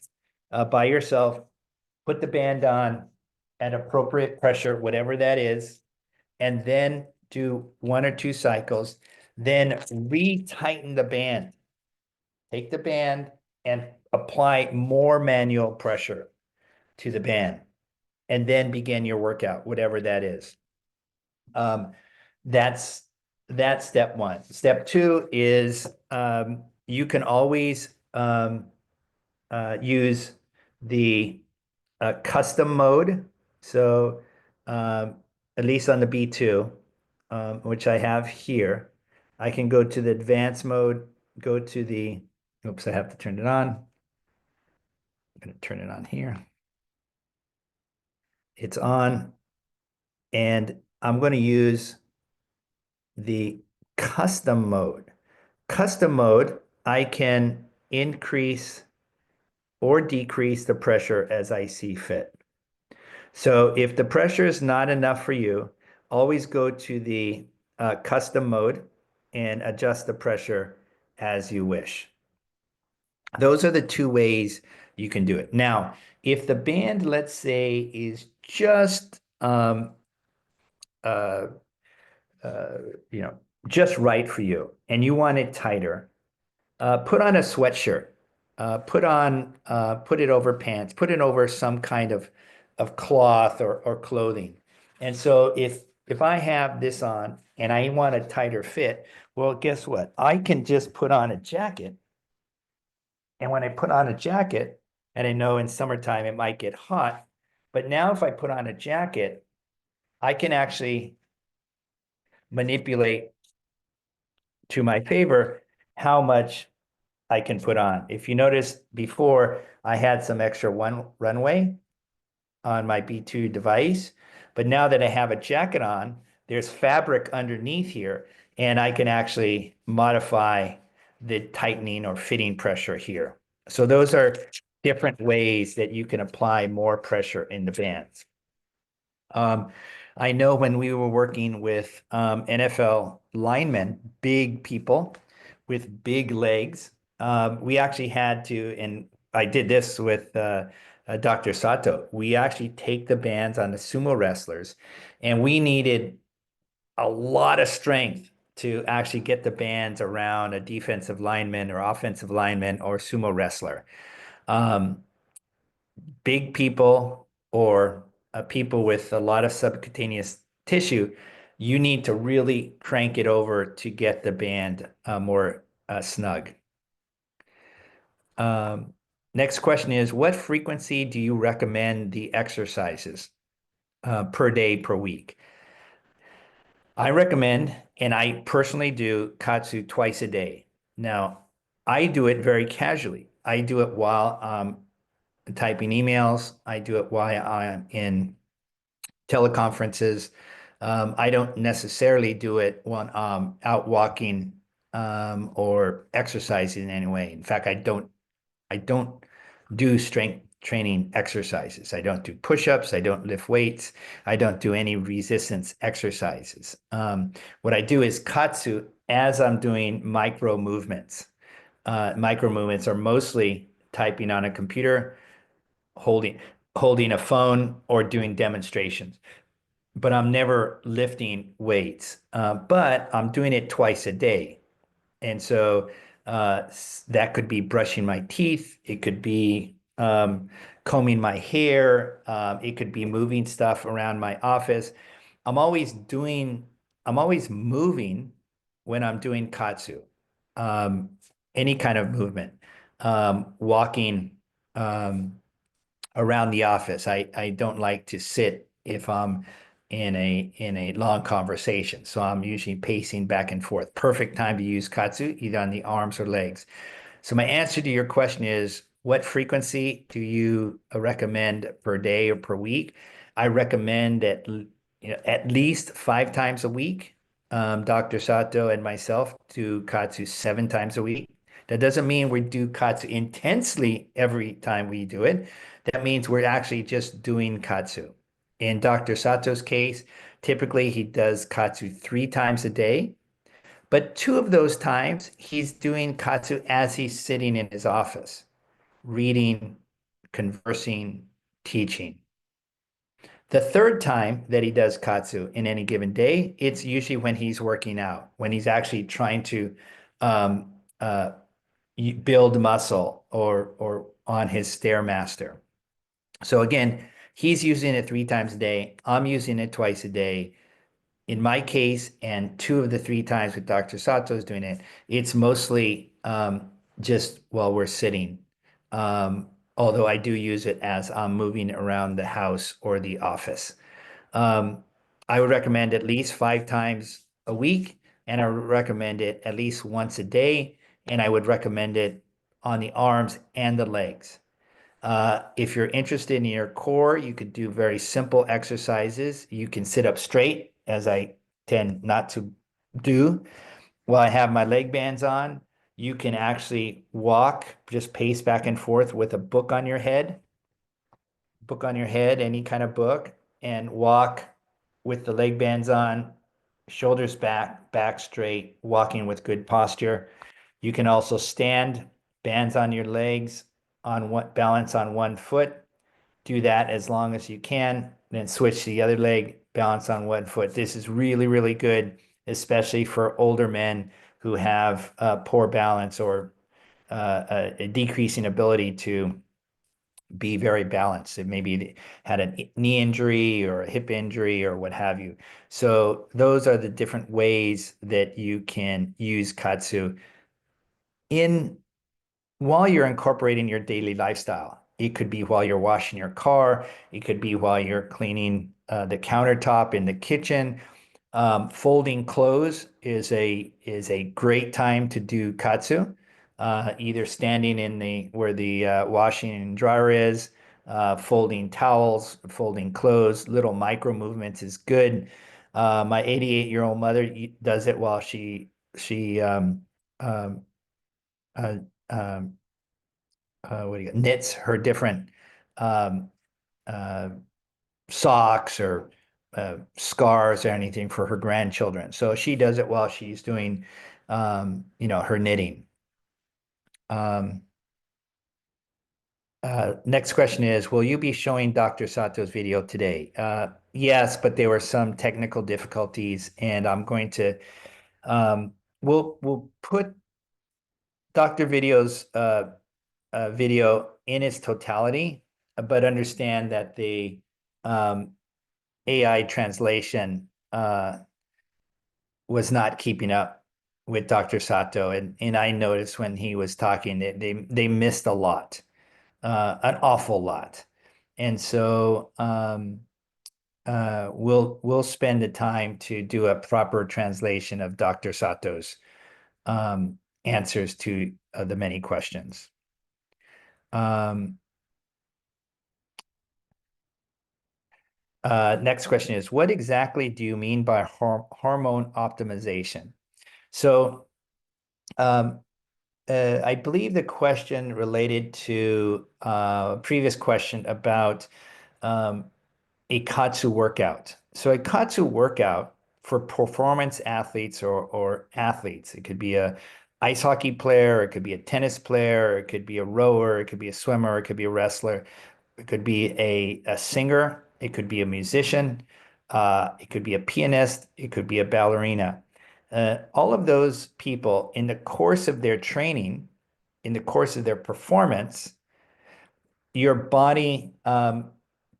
by yourself, put the band on at appropriate pressure, whatever that is, and then do one or two cycles, then re-tighten the band. Take the band and apply more manual pressure to the band, and then begin your workout, whatever that is. That's step one. Step two is you can always use the custom mode. So at least on the B2, which I have here, I can go to the advanced mode, go to the, oops, I have to turn it on. I'm going to turn it on here. It's on, and I'm going to use the custom mode. Custom mode, I can increase or decrease the pressure as I see fit. So if the pressure is not enough for you, always go to the custom mode and adjust the pressure as you wish. Those are the two ways you can do it. Now, if the band, let's say, is just uh, you know, just right for you, and you want it tighter, put on a sweatshirt. Put it over pants. Put it over some kind of cloth or clothing. And so if I have this on and I want a tighter fit, well, guess what? I can just put on a jacket. And when I put on a jacket, and I know in summertime it might get hot, but now if I put on a jacket, I can actually manipulate to my favor how much I can put on. If you notice before, I had some extra runway on my B2 device, but now that I have a jacket on, there's fabric underneath here, and I can actually modify the tightening or fitting pressure here. So those are different ways that you can apply more pressure in the bands. I know when we were working with NFL linemen, big people with big legs, we actually had to, and I did this with Dr. Sato. We actually take the bands on the sumo wrestlers, and we needed a lot of strength to actually get the bands around a defensive lineman or offensive lineman or sumo wrestler. Big people or people with a lot of subcutaneous tissue, you need to really crank it over to get the band more snug. Next question is, what frequency do you recommend the exercises per day, per week? I recommend, and I personally do KAATSU twice a day. Now, I do it very casually. I do it while I'm typing emails. I do it while I'm in teleconferences. I don't necessarily do it when I'm out walking or exercising in any way. In fact, I don't do strength training exercises. I don't do push-ups. I don't lift weights. I don't do any resistance exercises. What I do is KAATSU as I'm doing micro movements. Micro movements are mostly typing on a computer, holding holding a phone, or doing demonstrations. But I'm never lifting weights. But I'm doing it twice a day. And so that could be brushing my teeth. It could be combing my hair. It could be moving stuff around my office. I'm always doing, I'm always moving when I'm doing KAATSU. Um, any kind of movement, walking around the office. I don't like to sit if I'm in a long conversation. So I'm usually pacing back and forth. Perfect time to use KAATSU, either on the arms or legs. So my answer to your question is, what frequency do you recommend per day or per week? I recommend at least 5 times a week. Dr. Sato and myself do KAATSU 7 times a week. That doesn't mean we do KAATSU intensely every time we do it. That means we're actually just doing KAATSU. In Dr. Sato's case, typically he does KAATSU 3 times a day. But 2 of those times, he's doing KAATSU as he's sitting in his office, reading, conversing, teaching. The third time that he does KAATSU in any given day, it's usually when he's working out, when he's actually trying to um, uh, build muscle or on his Stairmaster. So again, he's using it 3 times a day. I'm using it twice a day. In my case, and 2 of the 3 times with Dr. Sato is doing it, it's mostly just while we're sitting. Although I do use it as I'm moving around the house or the office. Um, I would recommend at least 5 times a week, and I would recommend it at least once a day, and I would recommend it on the arms and the legs. If you're interested in your core, you could do very simple exercises. You can sit up straight, as I tend not to do, while I have my leg bands on. You can actually walk, just pace back and forth with a book on your head, any kind of book, and walk with the leg bands on, shoulders back, back straight, walking with good posture. You can also stand, bands on your legs, on one balance on one foot. Do that as long as you can, then switch to the other leg, balance on one foot. This is really, really good, especially for older men who have poor balance or a decreasing ability to be very balanced. It maybe had a knee injury or a hip injury or what have you. So those are the different ways that you can use KAATSU in while you're incorporating your daily lifestyle. It could be while you're washing your car. It could be while you're cleaning the countertop in the kitchen. Folding clothes is a great time to do KAATSU. Either standing in the where the washing and dryer is, folding towels, folding clothes, little micro movements is good. My 88-year-old mother does it while she um, uh, um, what do you got? Knits her different um, uh, socks or scarves or anything for her grandchildren. So she does it while she's doing, her knitting. Um, Next question is, will you be showing Dr. Sato's video today? Yes, but there were some technical difficulties, and I'm going to we'll put Dr. Video's video in its totality, but understand that the um, AI translation was not keeping up with Dr. Sato, and I noticed when he was talking that they missed a lot, an awful lot, and so we'll spend the time to do a proper translation of Dr. Sato's answers to the many questions. Um, Next question is, what exactly do you mean by hormone optimization? So I believe the question related to previous question about a KAATSU workout. So a KAATSU workout for performance athletes or athletes, it could be a ice hockey player, it could be a tennis player, it could be a rower, it could be a swimmer, it could be a wrestler, it could be a singer, it could be a musician, it could be a pianist, it could be a ballerina. All of those people in the course of their training, in the course of their performance, your body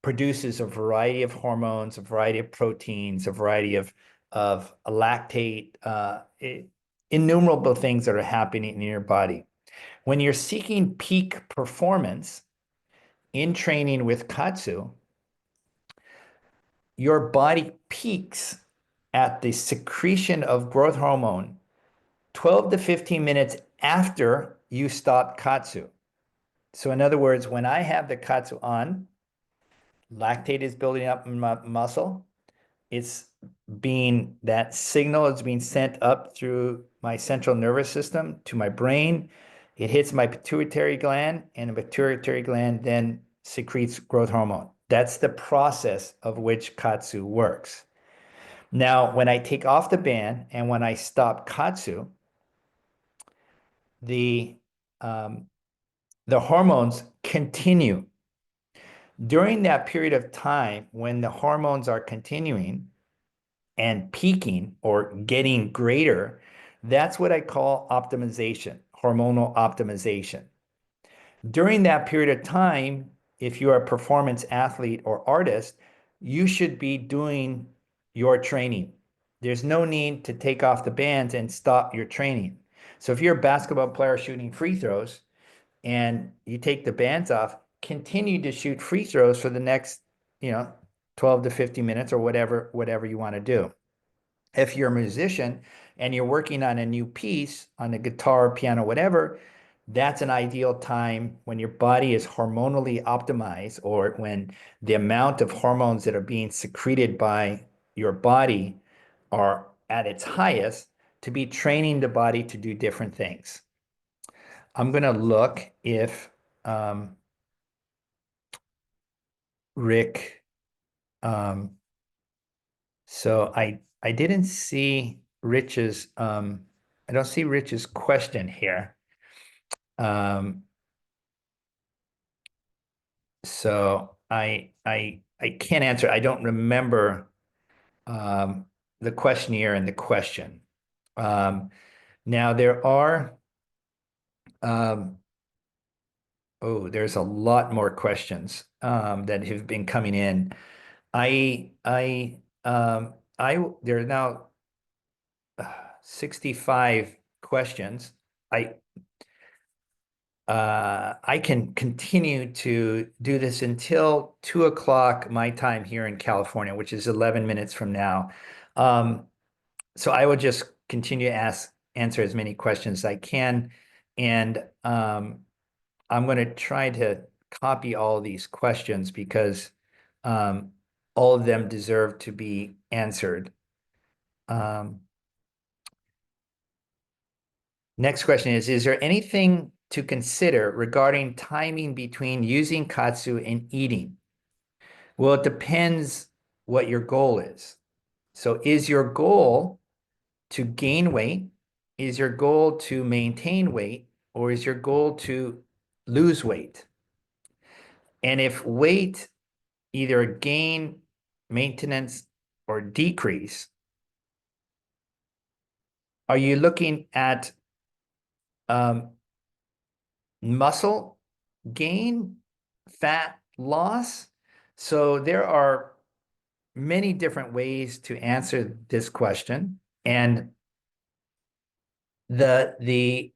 produces a variety of hormones, a variety of proteins, a variety of lactate, innumerable things that are happening in your body. When you're seeking peak performance in training with KAATSU, your body peaks at the secretion of growth hormone 12 to 15 minutes after you stop KAATSU. So in other words, when I have the KAATSU on, lactate is building up in my muscle. That signal is being sent up through my central nervous system to my brain. It hits my pituitary gland, and the pituitary gland then secretes growth hormone. That's the process of which KAATSU works. Now, when I take off the band and when I stop KAATSU, the hormones continue. During that period of time when the hormones are continuing and peaking or getting greater, that's what I call optimization, hormonal optimization. During that period of time, if you're a performance athlete or artist, you should be doing your training. There's no need to take off the bands and stop your training. So if you're a basketball player shooting free throws and you take the bands off, continue to shoot free throws for the next, 12 to 50 minutes or whatever you want to do. If you're a musician and you're working on a new piece on the guitar, piano, whatever, that's an ideal time when your body is hormonally optimized, or when the amount of hormones that are being secreted by your body are at its highest, to be training the body to do different things. I'm going to look if Rick, so I didn't see Rich's, I don't see Rich's question here. So I can't answer. I don't remember the questionnaire and the question. Now there are, there's a lot more questions that have been coming in. There are now 65 questions. I can continue to do this until 2 o'clock my time here in California, which is 11 minutes from now. So I will just continue to answer as many questions as I can. And I'm going to try to copy all these questions because all of them deserve to be answered. Next question is there anything to consider regarding timing between using KAATSU and eating? Well, it depends what your goal is. So is your goal to gain weight? Is your goal to maintain weight? Or is your goal to lose weight? And if weight, either gain, maintenance, or decrease, are you looking at muscle gain, fat loss? So there are many different ways to answer this question. And the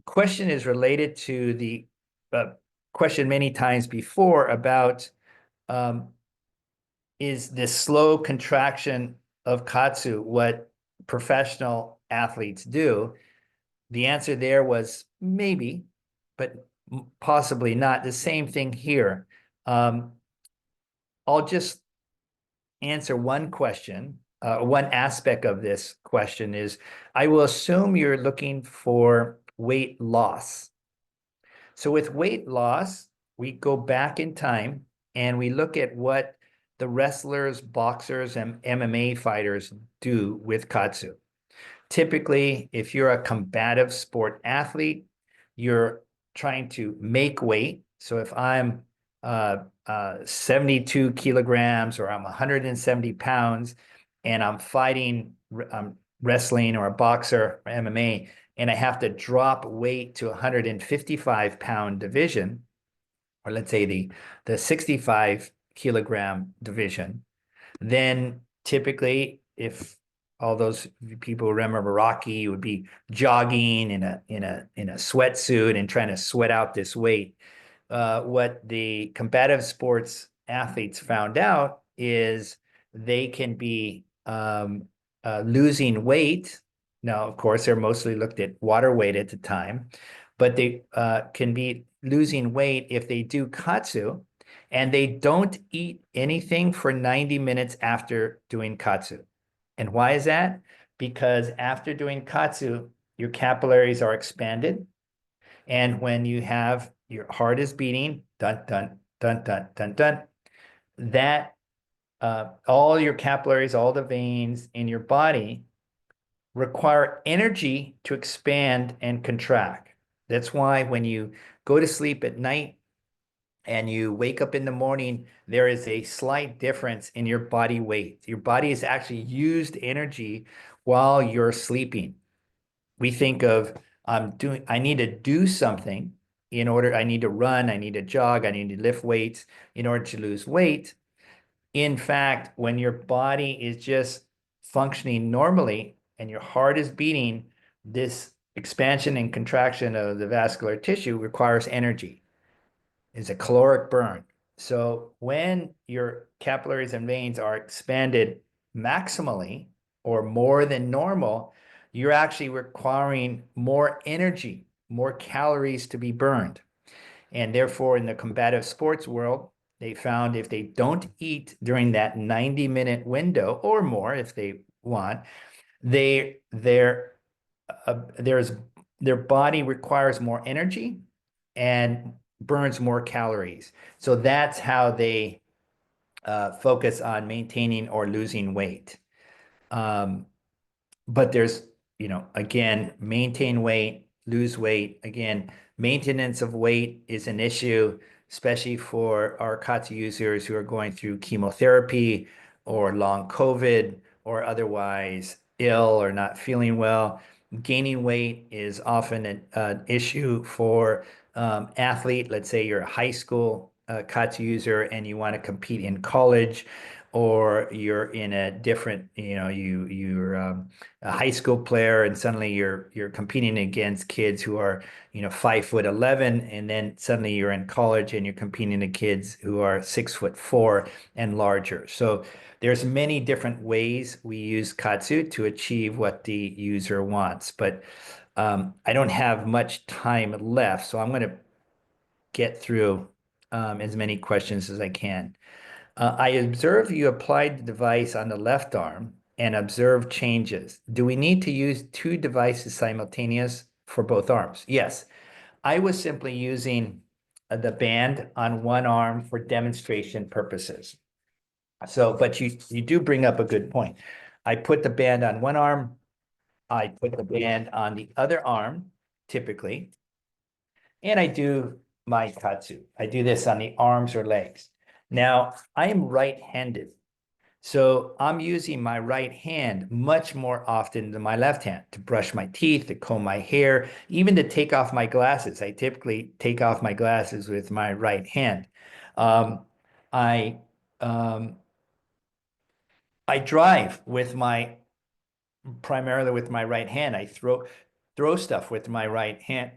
question is related to the question many times before about is this slow contraction of KAATSU what professional athletes do? The answer there was maybe, but possibly not. The same thing here. I'll just answer one question. One aspect of this question is, I will assume you're looking for weight loss. So with weight loss, we go back in time and we look at what the wrestlers, boxers, and MMA fighters do with KAATSU. Typically, if you're a combative sport athlete, you're trying to make weight. So if I'm 72 kilograms or I'm 170 pounds and I'm fighting wrestling or a boxer or MMA, and I have to drop weight to 155-pound division, or let's say the 65 kilogram division, then typically, if all those people remember Rocky, would be jogging in a sweatsuit and trying to sweat out this weight. What the combative sports athletes found out is they can be losing weight. Now, of course, they're mostly looked at water weight at the time, but they can be losing weight if they do KAATSU and they don't eat anything for 90 minutes after doing KAATSU. And why is that? Because after doing KAATSU, your capillaries are expanded. And when you have your heart is beating, dun, dun, dun, dun, dun, dun, that all your capillaries, all the veins in your body require energy to expand and contract. That's why when you go to sleep at night and you wake up in the morning, there is a slight difference in your body weight. Your body has actually used energy while you're sleeping. We think of I need to do something I need to run, I need to jog, I need to lift weights in order to lose weight. In fact, when your body is just functioning normally and your heart is beating, this expansion and contraction of the vascular tissue requires energy. It's a caloric burn. So when your capillaries and veins are expanded maximally or more than normal, you're actually requiring more energy, more calories to be burned. And therefore, in the combative sports world, they found if they don't eat during that 90-minute window or more, if they want, their body requires more energy and burns more calories. So that's how they focus on maintaining or losing weight. But there's, again, maintain weight, lose weight. Again, maintenance of weight is an issue, especially for our KAATSU users who are going through chemotherapy or long COVID or otherwise ill or not feeling well. Gaining weight is often an issue for athlete. Let's say you're a high school KAATSU user and you want to compete in college, or you're in a different, you're a high school player and suddenly you're competing against kids who are 5'11", and then suddenly you're in college and you're competing against kids who are 6'4" and larger. So there's many different ways we use KAATSU to achieve what the user wants, but I don't have much time left, so I'm going to get through as many questions as I can. I observe you applied the device on the left arm and observe changes. Do we need to use two devices simultaneous for both arms? Yes. I was simply using the band on one arm for demonstration purposes. So, but you do bring up a good point. I put the band on one arm, I put the band on the other arm, typically, and I do my KAATSU. I do this on the arms or legs. Now, I am right-handed, so I'm using my right hand much more often than my left hand to brush my teeth, to comb my hair, even to take off my glasses. I typically take off my glasses with my right hand. I I drive primarily with my right hand. I throw stuff with my right hand.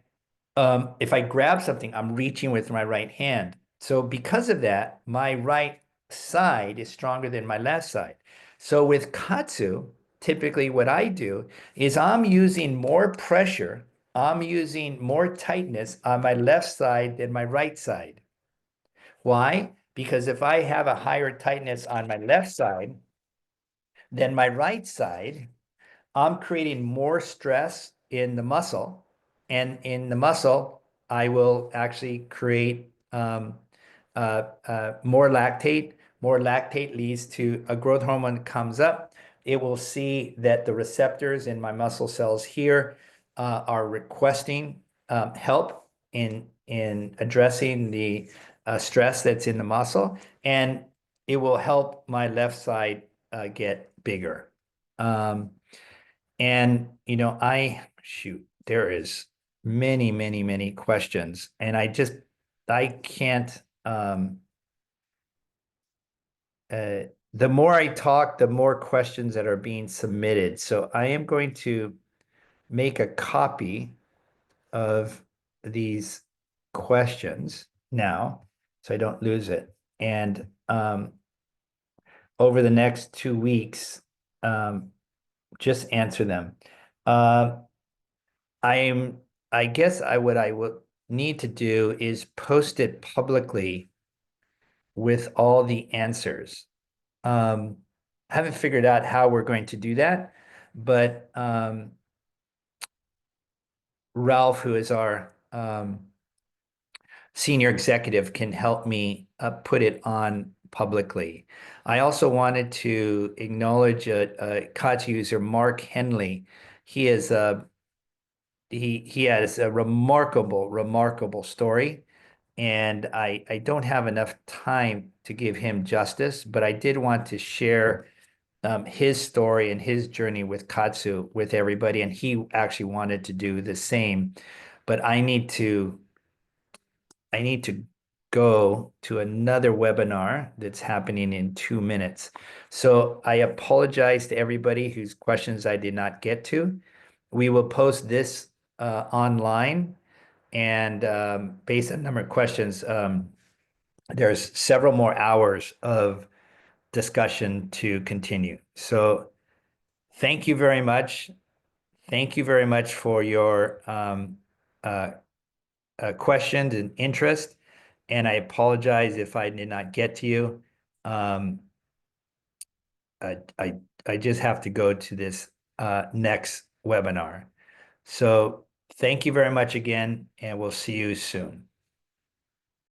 If I grab something, I'm reaching with my right hand. So because of that, my right side is stronger than my left side. So with KAATSU, typically what I do is I'm using more pressure, I'm using more tightness on my left side than my right side. Why? Because if I have a higher tightness on my left side than my right side, I'm creating more stress in the muscle. And in the muscle, I will actually create more lactate. More lactate leads to a growth hormone comes up. It will see that the receptors in my muscle cells here are requesting help in addressing the stress that's in the muscle, and it will help my left side get bigger. And there is many questions, and I can't. The more I talk, the more questions that are being submitted. So I am going to make a copy of these questions now, so I don't lose it. And over the next 2 weeks, just answer them. Uh, I guess what I would need to do is post it publicly with all the answers. Haven't figured out how we're going to do that, but Ralph, who is our senior executive, can help me put it on publicly. I also wanted to acknowledge a KAATSU user, Mark Henley. He is he has a remarkable story, and I don't have enough time to give him justice, but I did want to share his story and his journey with KAATSU with everybody, and he actually wanted to do the same. But I need to go to another webinar that's happening in 2 minutes. So I apologize to everybody whose questions I did not get to. We will post this online, and based on the number of questions, there's several more hours of discussion to continue. So thank you very much. Thank you very much for your uh, questions and interest. And I apologize if I did not get to you. Um, I just have to go to this next webinar. So thank you very much again, and we'll see you soon.